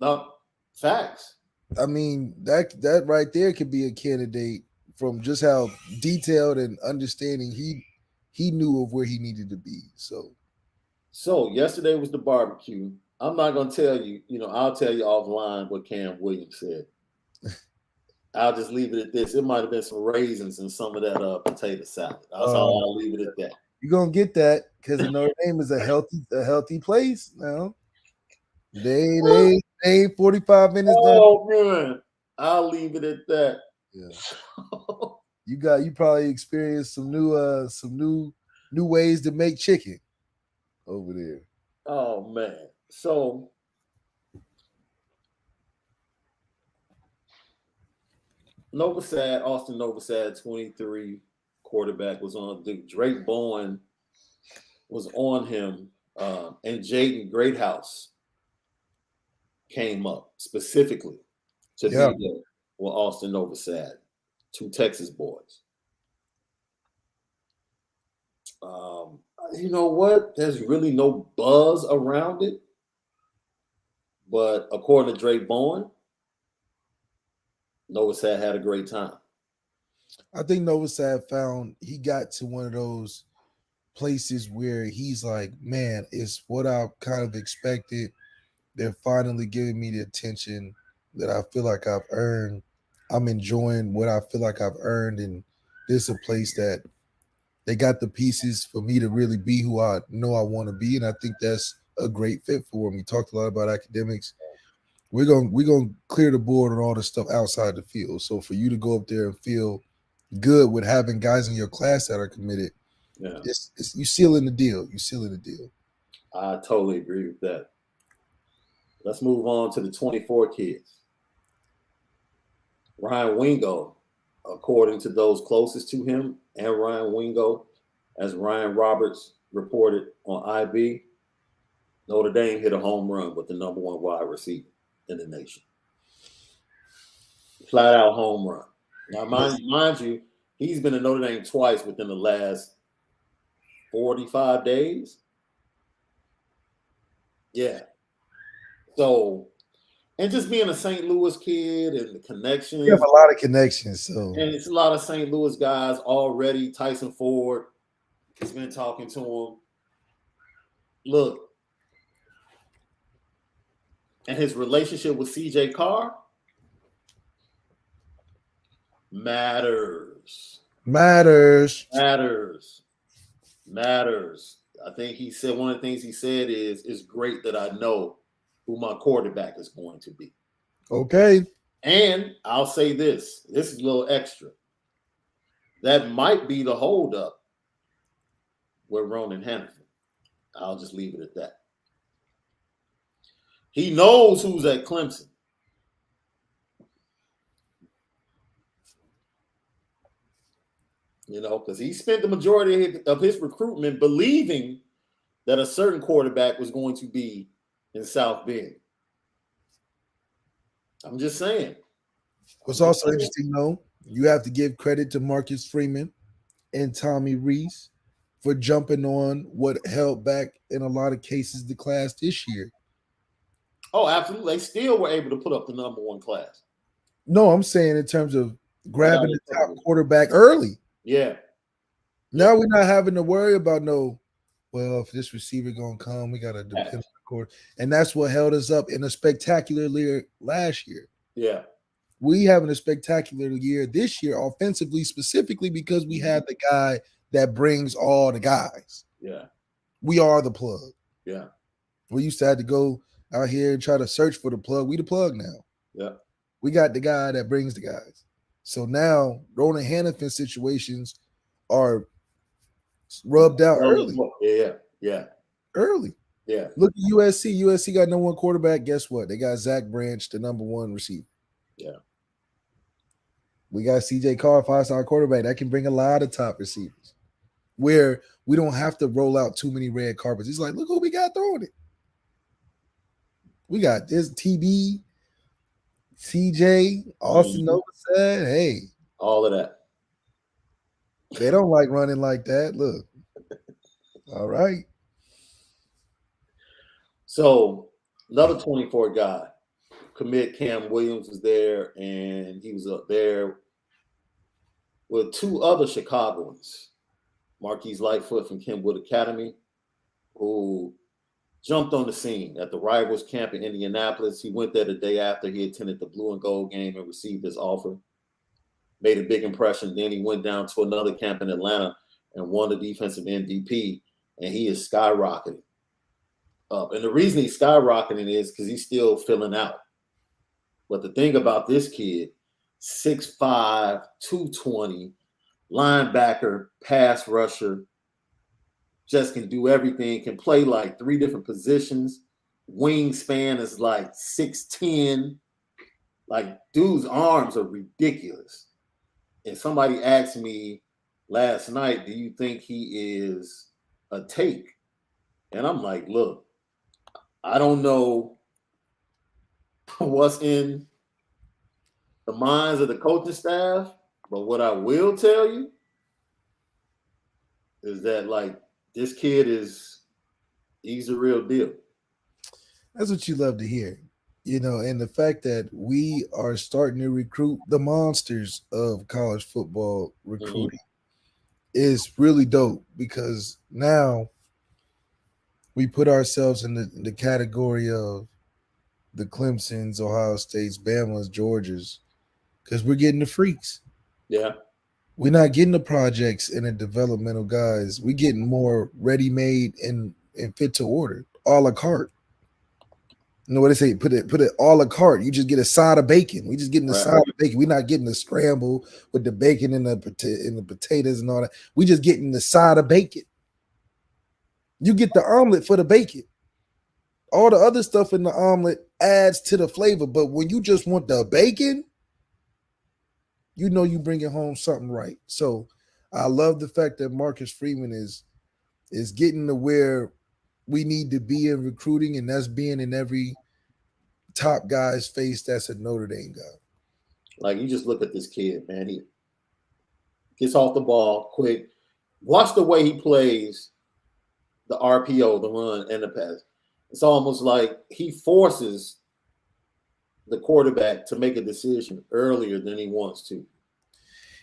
No, facts. I mean, that right there could be a candidate from just how detailed and understanding he knew of where he needed to be. So yesterday was the barbecue. I'm not gonna tell you, I'll tell you offline what Cam Williams said. I'll just leave it at this. It might have been some raisins and some of that potato salad. That's all I'll leave it at that. You're gonna get that because Notre Dame is a healthy place now. They 45 minutes. Oh man, I'll leave it at that. Yeah. You probably experienced some new ways to make chicken over there. Oh man. So Austin Novosad, 23, quarterback, was on Drake Bowen was on him, and Jaden Greathouse came up specifically to be there with Austin Novosad, 2 Texas boys. You know what? There's really no buzz around it. But according to Drake Bowen, Novosad had a great time. I think Novosad he got to one of those places where he's like, man, it's what I kind of expected. They're finally giving me the attention that I feel like I've earned. I'm enjoying what I feel like I've earned. And this is a place that they got the pieces for me to really be who I know I want to be. And I think that's a great fit for him. We talked a lot about academics. We're gonna clear the board on all the stuff outside the field. So for you to go up there and feel good with having guys in your class that are committed, it's you sealing the deal. You sealing the deal. I totally agree with that. Let's move on to the 24 kids. Ryan Wingo, according to those closest to him, and Ryan Wingo, as Ryan Roberts reported on IB, Notre Dame hit a home run with the number 1 wide receiver in the nation. Flat out home run. Now, mind you, he's been to Notre Dame twice within the last 45 days. Yeah. So, and just being a St. Louis kid and the connections. You have a lot of connections. So, and it's a lot of St. Louis guys already. Tyson Ford has been talking to him. Look, and his relationship with CJ Carr matters. I think he said one of the things he said is, it's great that I know who my quarterback is going to be. Okay. And I'll say this is a little extra. That might be the holdup with Ronan Hannafin. I'll just leave it at that. He knows who's at Clemson. Because he spent the majority of his recruitment believing that a certain quarterback was going to be in South Bend. I'm just saying. What's also interesting, though, you have to give credit to Marcus Freeman and Tommy Reese for jumping on what held back, in a lot of cases, the class this year. Oh, absolutely. They still were able to put up the number 1 class. No, I'm saying in terms of grabbing the top quarterback early. Yeah. Now we're not having to worry about if this receiver going to come, we got to depend on the quarter. And that's what held us up in a spectacular year last year. Yeah. We having a spectacular year this year offensively, specifically because we have the guy that brings all the guys. Yeah. We are the plug. Yeah. We used to have to go out here and try to search for the plug. We the plug now. Yeah. We got the guy that brings the guys. So now Ronan Hannafin situations are rubbed out early. Yeah. Early. Yeah. Look at USC. USC got number 1 quarterback. Guess what? They got Zach Branch, the number 1 receiver. Yeah. We got CJ Carr, 5-star quarterback. That can bring a lot of top receivers where we don't have to roll out too many red carpets. He's like, look who we got throwing it. We got this TB, CJ, Austin Nova said, hey. All of that. They don't like running like that. Look. All right. So another 24 guy, commit Cam Williams was there, and he was up there with two other Chicagoans, Marquis Lightfoot from Kenwood Academy, who jumped on the scene at the Rivals camp in Indianapolis. He went there the day after he attended the Blue and Gold game and received his offer. Made a big impression. Then he went down to another camp in Atlanta and won the defensive MVP, and he is skyrocketing up. And the reason he's skyrocketing is because he's still filling out. But the thing about this kid, 6'5", 220, linebacker, pass rusher, just can do everything, can play like 3 different positions. Wingspan is like 6'10". Like, dude's arms are ridiculous. And somebody asked me last night, do you think he is a take? And I'm like, look, I don't know what's in the minds of the coaching staff, but what I will tell you is that, like, this kid he's a real deal. That's what you love to hear. And the fact that we are starting to recruit the monsters of college football recruiting is really dope, because now we put ourselves in the category of the Clemsons, Ohio States, Bama's, Georgias, because we're getting the freaks. Yeah. We're not getting the projects and the developmental guys. We're getting more ready-made and fit to order, a la carte. You know what they say? Put it a la carte. You just get a side of bacon. We just getting the side of bacon. We're not getting the scramble with the bacon and the potatoes and all that. We just getting the side of bacon. You get the omelet for the bacon. All the other stuff in the omelet adds to the flavor. But when you just want the bacon, you bringing home something right. So I love the fact that Marcus Freeman is getting to where we need to be in recruiting, and that's being in every top guy's face that's a Notre Dame guy. Like, you just look at this kid, man. He gets off the ball quick. Watch the way he plays the RPO, the run, and the pass. It's almost like he forces the quarterback to make a decision earlier than he wants to.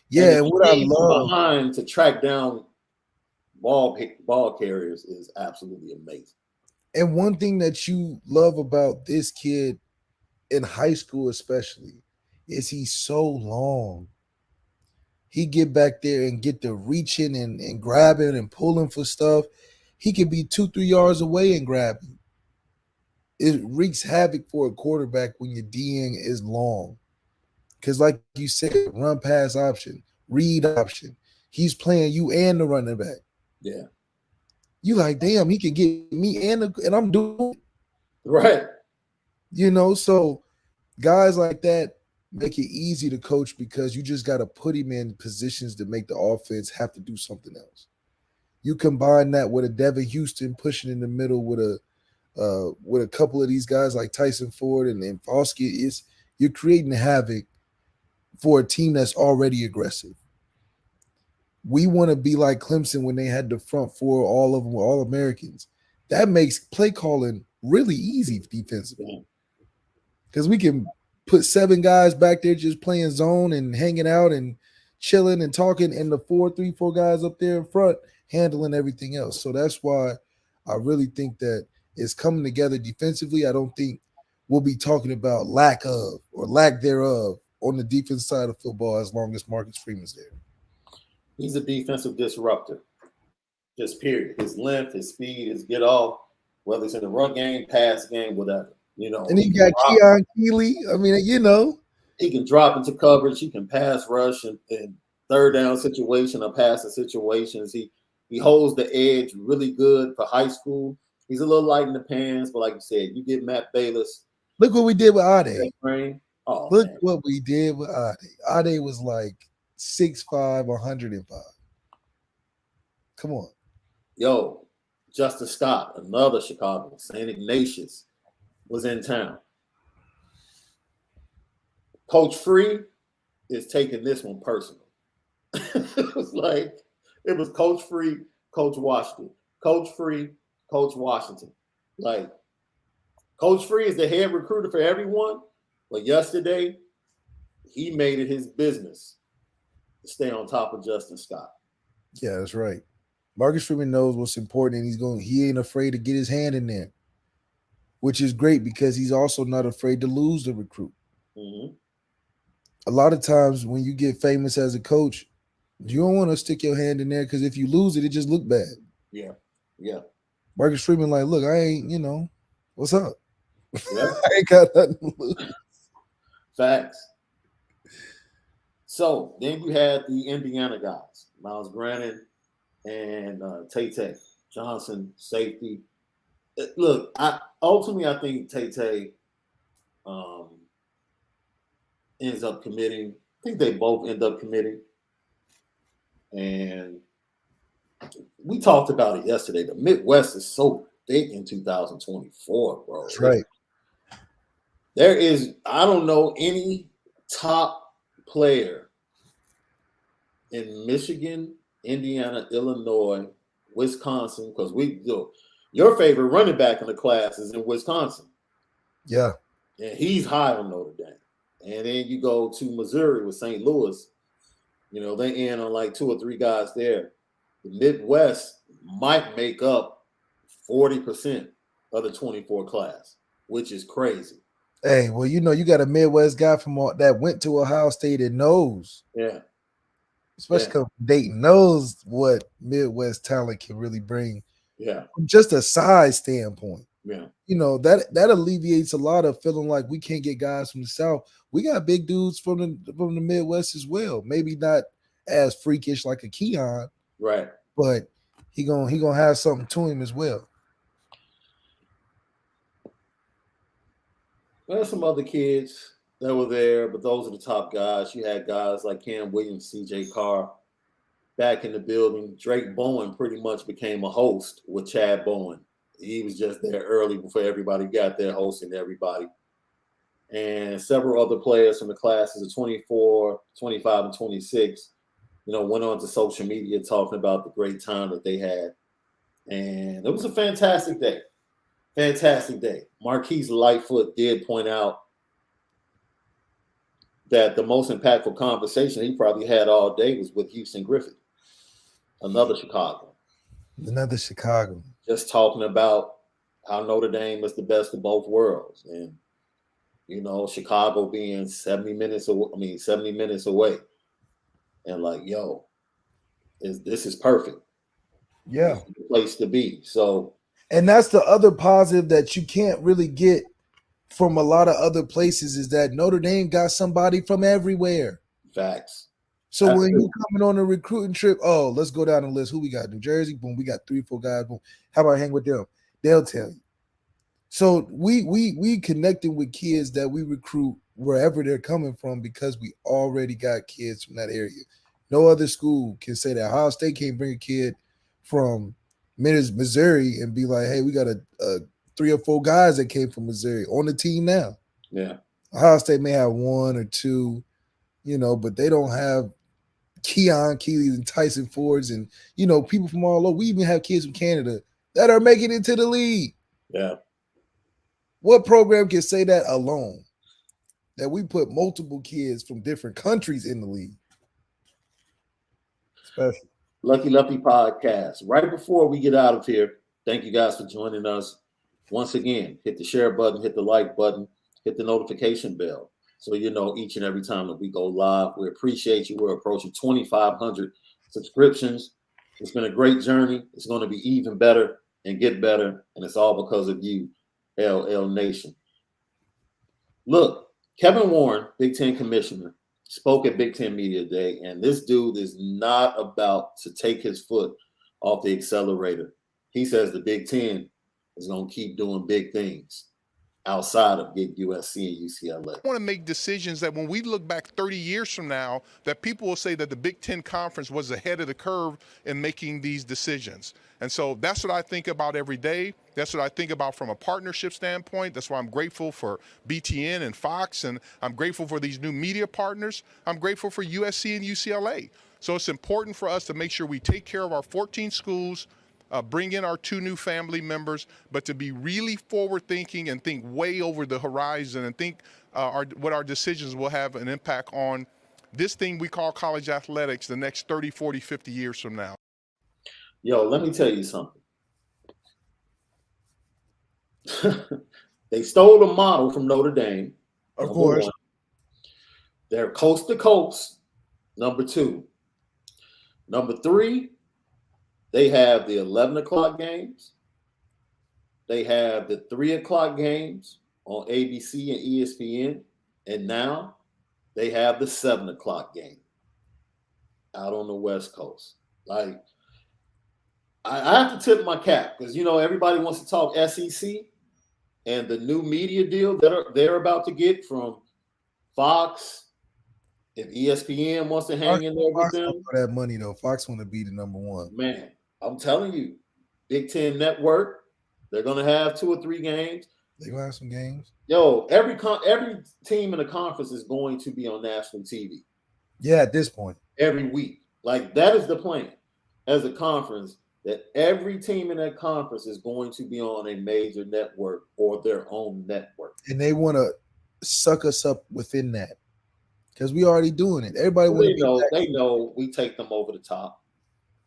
Yeah, and what I love behind to track down ball carriers is absolutely amazing. And one thing that you love about this kid in high school especially is he's so long. He get back there and get to reaching and grabbing and pulling for stuff. He could be 2-3 yards away and grab you. It wreaks havoc for a quarterback when your DN is long. Because like you said, run pass option, read option. He's playing you and the running back. Yeah. You like, damn, he can get me and I'm doing it. Right. So guys like that make it easy to coach, because you just got to put him in positions to make the offense have to do something else. You combine that with a Devin Houston pushing in the middle with a couple of these guys like Tyson Ford and Foskey, you're creating havoc for a team that's already aggressive. We want to be like Clemson when they had the front four, all of them were all Americans. That makes play calling really easy defensively, because we can put 7 guys back there just playing zone and hanging out and chilling and talking, and the 3-4 guys up there in front handling everything else. So that's why I really think that it's coming together defensively. I don't think we'll be talking about lack of or lack thereof on the defense side of football as long as Marcus Freeman's there. He's a defensive disruptor. Just period. His length, his speed, his get off, whether it's in the run game, pass game, whatever. And he got Keon Keeley. I mean, he can drop into coverage. He can pass rush in third down situation or passing situations. He holds the edge really good for high school. He's a little light in the pants, but like you said, you get Matt Bayless. Look what we did with Ade. Oh, Look man. what we did with Ade. Ade was like 6'5", 105. Come on. Yo, Justin Scott, another Chicago, St. Ignatius, was in town. Coach Free is taking this one personal. It was Coach Free, Coach Washington. Coach Free, Coach Washington. Like, Coach Free is the head recruiter for everyone, but yesterday he made it his business to stay on top of Justin Scott. Yeah, that's right. Marcus Freeman knows what's important, and he ain't afraid to get his hand in there, which is great because he's also not afraid to lose the recruit. Mm-hmm. A lot of times when you get famous as a coach, you don't want to stick your hand in there because if you lose it, it just look bad. Yeah, yeah. Marcus Freeman, like, look, I ain't, what's up? Yeah. I ain't got nothing to lose. Facts. So then you had the Indiana guys, Miles Grannon and Tay Johnson, safety. Look, I think Tay ends up committing. I think they both end up committing. And we talked about it yesterday. The Midwest is so thick in 2024, bro. That's right. I don't know any top player in Michigan, Indiana, Illinois, Wisconsin, because your favorite running back in the class is in Wisconsin. Yeah. And he's high on Notre Dame. And then you go to Missouri with St. Louis. They end on like 2 or 3 guys there. The Midwest might make up 40% of the 24 class, which is crazy. Hey, well, you got a Midwest guy that went to Ohio State and knows. Yeah. Especially because Dayton knows what Midwest talent can really bring. Yeah. From just a size standpoint. Yeah. That alleviates a lot of feeling like we can't get guys from the South. We got big dudes from the Midwest as well. Maybe not as freakish like a Keon. Right. But he gonna have something to him as well. There's some other kids that were there, but those are the top guys. You had guys like Cam Williams, CJ Carr back in the building. Drake Bowen pretty much became a host with Chad Bowen. He was just there early before everybody got there, hosting everybody. And several other players from the classes of 24, 25, and 26, went on to social media talking about the great time that they had. And it was a fantastic day. Fantastic day. Marquis Lightfoot did point out that the most impactful conversation he probably had all day was with Houston Griffith, another Chicago. Just talking about how Notre Dame is the best of both worlds. And, Chicago being 70 minutes away. And like, yo, this is perfect. Yeah. This is the place to be. So, and that's the other positive that you can't really get from a lot of other places is that Notre Dame got somebody from everywhere. Facts. So when you coming on a recruiting trip, oh, let's go down the list. Who we got? New Jersey, boom. We got 3 or 4 guys, boom. How about I hang with them? They'll tell you. So we connecting with kids that we recruit wherever they're coming from because we already got kids from that area. No other school can say that. Ohio State can't bring a kid from Missouri and be like, hey, we got a 3 or 4 guys that came from Missouri on the team now. Yeah. Ohio State may have 1 or 2, but they don't have Keon Keeley and Tyson Fords and, people from all over. We even have kids from Canada that are making it to the league. Yeah. What program can say that alone? That we put multiple kids from different countries in the league. Special. Lucky Lefty podcast. Right before we get out of here, thank you guys for joining us. Once again, hit the share button, hit the like button, hit the notification bell. So each and every time that we go live. We appreciate you. We're approaching 2,500 subscriptions. It's been a great journey. It's going to be even better and get better. And it's all because of you, LL Nation. Look, Kevin Warren, Big Ten commissioner, spoke at Big Ten Media Day, and this dude is not about to take his foot off the accelerator. He says the Big Ten is going to keep doing big things. outside of big USC and UCLA. I want to make decisions that when we look back 30 years from now, that people will say that the Big Ten Conference was ahead of the curve in making these decisions. And so that's what I think about every day. That's what I think about from a partnership standpoint. That's why I'm grateful for BTN and Fox, and I'm grateful for these new media partners. I'm grateful for USC and UCLA. So it's important for us to make sure we take care of our 14 schools, bring in our 2 new family members, but to be really forward-thinking and think way over the horizon and think what our decisions will have an impact on this thing we call college athletics the next 30, 40, 50 years from now. Yo, let me tell you something. They stole the model from Notre Dame. Of course. 1. They're coast to coast, number 2. Number 3, they have the 11 o'clock games. They have the 3 o'clock games on ABC and ESPN. And now they have the 7 o'clock game out on the West Coast. Like, I have to tip my cap because, you know, everybody wants to talk SEC and the new media deal that they're about to get from Fox. If ESPN wants to hang in there with them. For that money, though. Fox want to be the number 1. Man, I'm telling you, Big Ten Network, they're going to have 2 or 3 games. They're going to have some games. Yo, every team in the conference is going to be on national TV. Yeah, at this point. Every week. Like, that is the plan as a conference, that every team in that conference is going to be on a major network or their own network. And they want to suck us up within that because we already doing it. Everybody they know we take them over the top.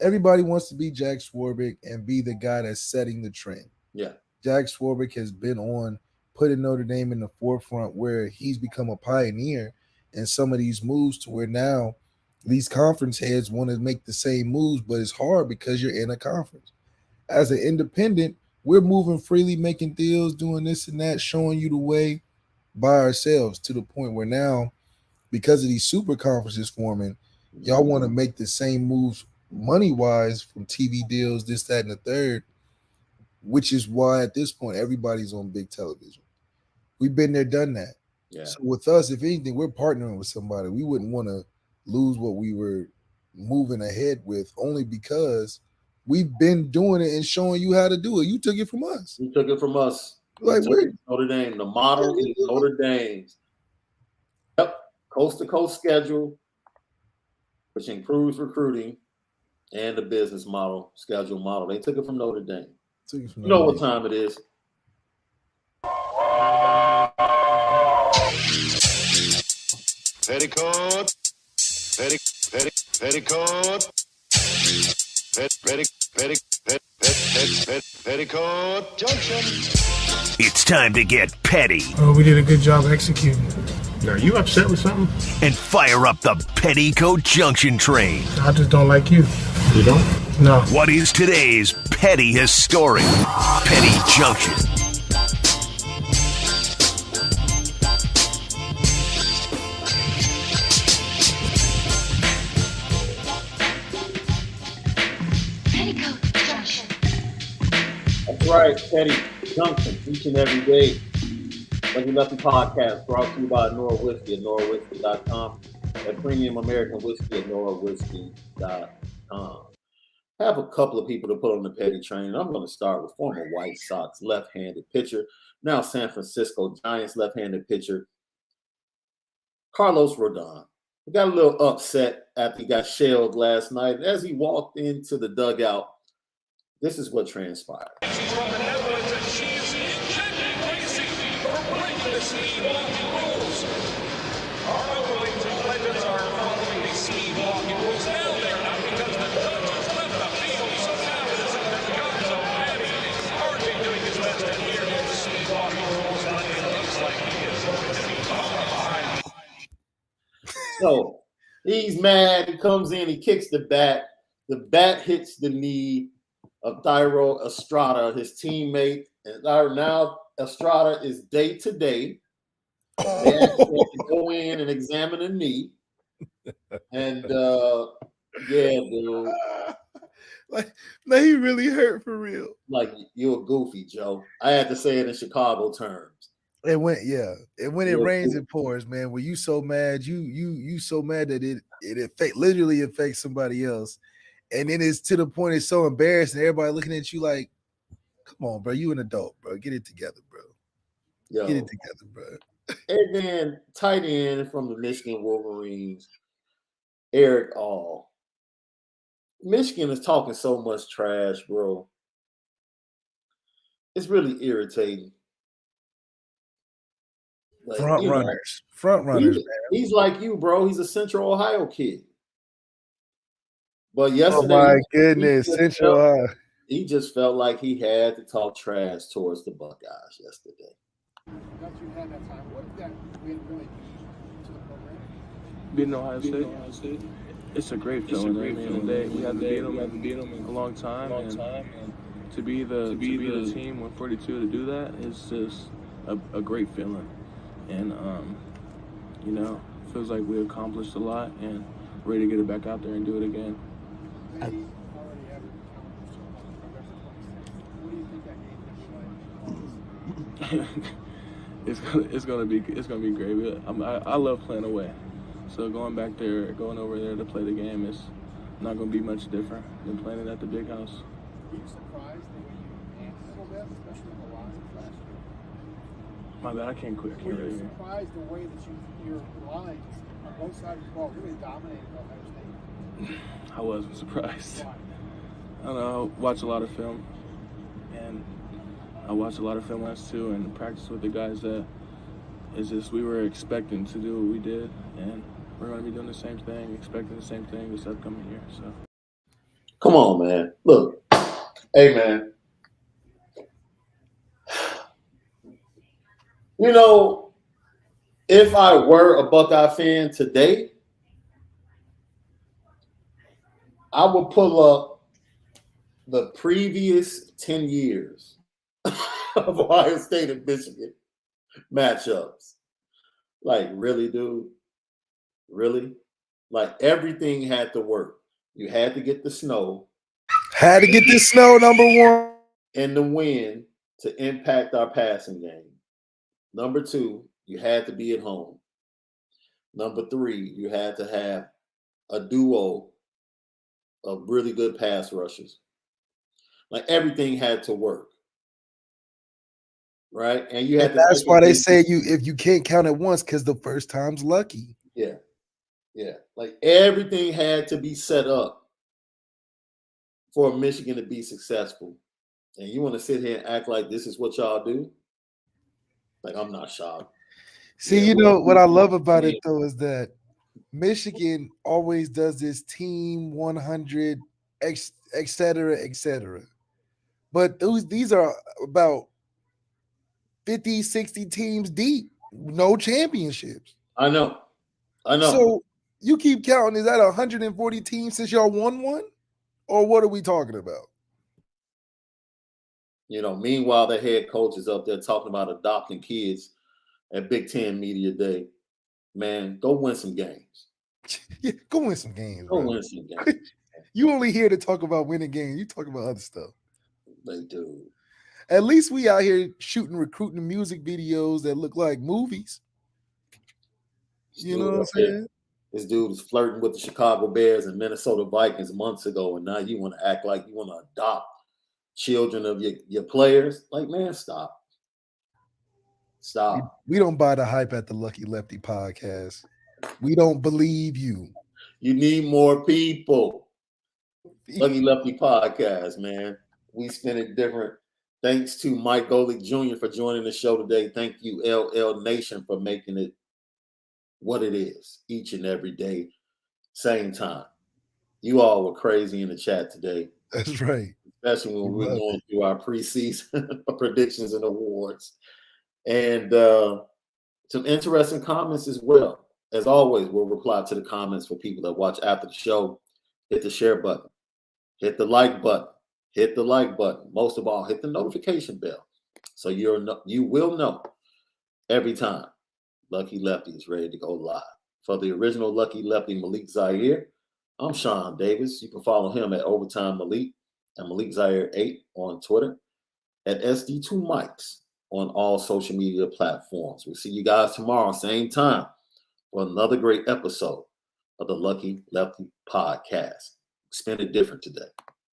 Everybody wants to be Jack Swarbrick and be the guy that's setting the trend. Yeah. Jack Swarbrick has been putting Notre Dame in the forefront where he's become a pioneer in some of these moves to where now these conference heads want to make the same moves, but it's hard because you're in a conference. As an independent, we're moving freely, making deals, doing this and that, showing you the way by ourselves to the point where now, because of these super conferences forming, y'all want to make the same moves money-wise from TV deals, this, that, and the third, which is why at this point everybody's on big television. We've been there, done that. Yeah. So with us, if anything, we're partnering with somebody. We wouldn't want to lose what we were moving ahead with only because we've been doing it and showing you how to do it. You took it from us. You took it from us. Like Notre Dame. The model is Notre Dame's. Yep. Coast to coast schedule, which improves recruiting and the business model, schedule model. They took it from Notre Dame. You know what time it is. Petticoat. Petticoat Junction. It's time to get petty. Oh, we did a good job executing. Are you upset with something? And fire up the Petticoat Junction train. I just don't like you. You don't? No. What is today's petty historic Petty Junction? Petticoat Junction. That's right, Petty Junction, each and every day. Lefty Podcast brought to you by Onora Whiskey at NoraWhiskey.com and Premium American Whiskey at NoraWhiskey.com. I have a couple of people to put on the petty train. I'm going to start with former White Sox left-handed pitcher, now San Francisco Giants left-handed pitcher, Carlos Rodon. He got a little upset after he got shelled last night. And as he walked into the dugout, this is what transpired. So he's mad. He comes in, he kicks the bat. The bat hits the knee of Thairo Estrada, his teammate. And now Estrada is day to day. They actually have to go in and examine a knee. And yeah, dude. Like he really hurt for real. Like, you're a goofy, Joe. I had to say it in Chicago terms. And when it rains, it pours, man. When you so mad, you so mad that it literally affects somebody else. And then it's to the point it's so embarrassing. Everybody looking at you like, come on, bro. You an adult, bro. Get it together, bro. Yo. Get it together, bro. And then tight end from the Michigan Wolverines, Eric All. Michigan is talking so much trash, bro. It's really irritating. Like, Front runners, man. He's like you, bro. He's a Central Ohio kid. But yesterday, oh my goodness, Central Ohio. He just felt like he had to talk trash towards the Buckeyes yesterday. Beating Ohio State, it's a great feeling. At the end of the day, we haven't beat them a long time, and to be the team with 42 to do that is just a great feeling, and feels like we accomplished a lot and ready to get it back out there and do it again. It's gonna be great. I love playing away, so going over there to play the game is not gonna be much different than playing it at the big house. Were you surprised the way you handled that, especially the lines last year? My bad, I can't quit. Were you surprised the way that your lines on both sides of the ball really dominated Ohio State? I wasn't surprised. I don't know. I watch a lot of film, and I watched a lot of film last too, and practice with the guys that is just we were expecting to do what we did, and we're going to be doing the same thing, expecting the same thing this upcoming year. So, come on, man. Look, hey, man. You know, if I were a Buckeye fan today, I would pull up the previous 10 years of Ohio State and Michigan matchups. Like, really, dude? Really? Like, everything had to work. You had to get the snow. Had to get this snow, number one. And the wind to impact our passing game. Number two, you had to be at home. Number three, you had to have a duo of really good pass rushers. Like, everything had to work. Right? And you had to. That's why they say if you can't count it once, because the first time's lucky. Yeah. Yeah. Like, everything had to be set up for Michigan to be successful. And you want to sit here and act like this is what y'all do? Like, I'm not shocked. See, you know what I love about it though is that Michigan always does this team 100, et cetera, et cetera. But these are about 50, 60 teams deep, no championships. I know. So you keep counting, is that 140 teams since y'all won one? Or what are we talking about? You know, meanwhile, the head coach is up there talking about adopting kids at Big Ten Media Day. Man, go win some games. Yeah, go win some games. Go win some games. You only here to talk about winning games. You talk about other stuff. They do. At least we out here recruiting music videos that look like movies. You know what I'm saying? This dude was flirting with the Chicago Bears and Minnesota Vikings months ago, and now you want to act like you want to adopt children of your players. Like, man, stop. We don't buy the hype at the Lucky Lefty podcast. We don't believe you. You need more people. Lucky Lefty podcast, man. We spin it different. Thanks to Mike Golic Jr. for joining the show today. Thank you, LL Nation, for making it what it is each and every day, same time. You all were crazy in the chat today. That's right. Especially when we were going through our preseason predictions and awards. And some interesting comments as well. As always, we'll reply to the comments for people that watch after the show. Hit the share button. Hit the like button. Hit the like button. Most of all, hit the notification bell. So you will know every time Lucky Lefty is ready to go live. For the original Lucky Lefty, Malik Zaire, I'm Shaun Davis. You can follow him at Overtime Malik and Malik Zaire 8 on Twitter, at SD2 Mics on all social media platforms. We'll see you guys tomorrow, same time, for another great episode of the Lucky Lefty podcast. Spend it different today.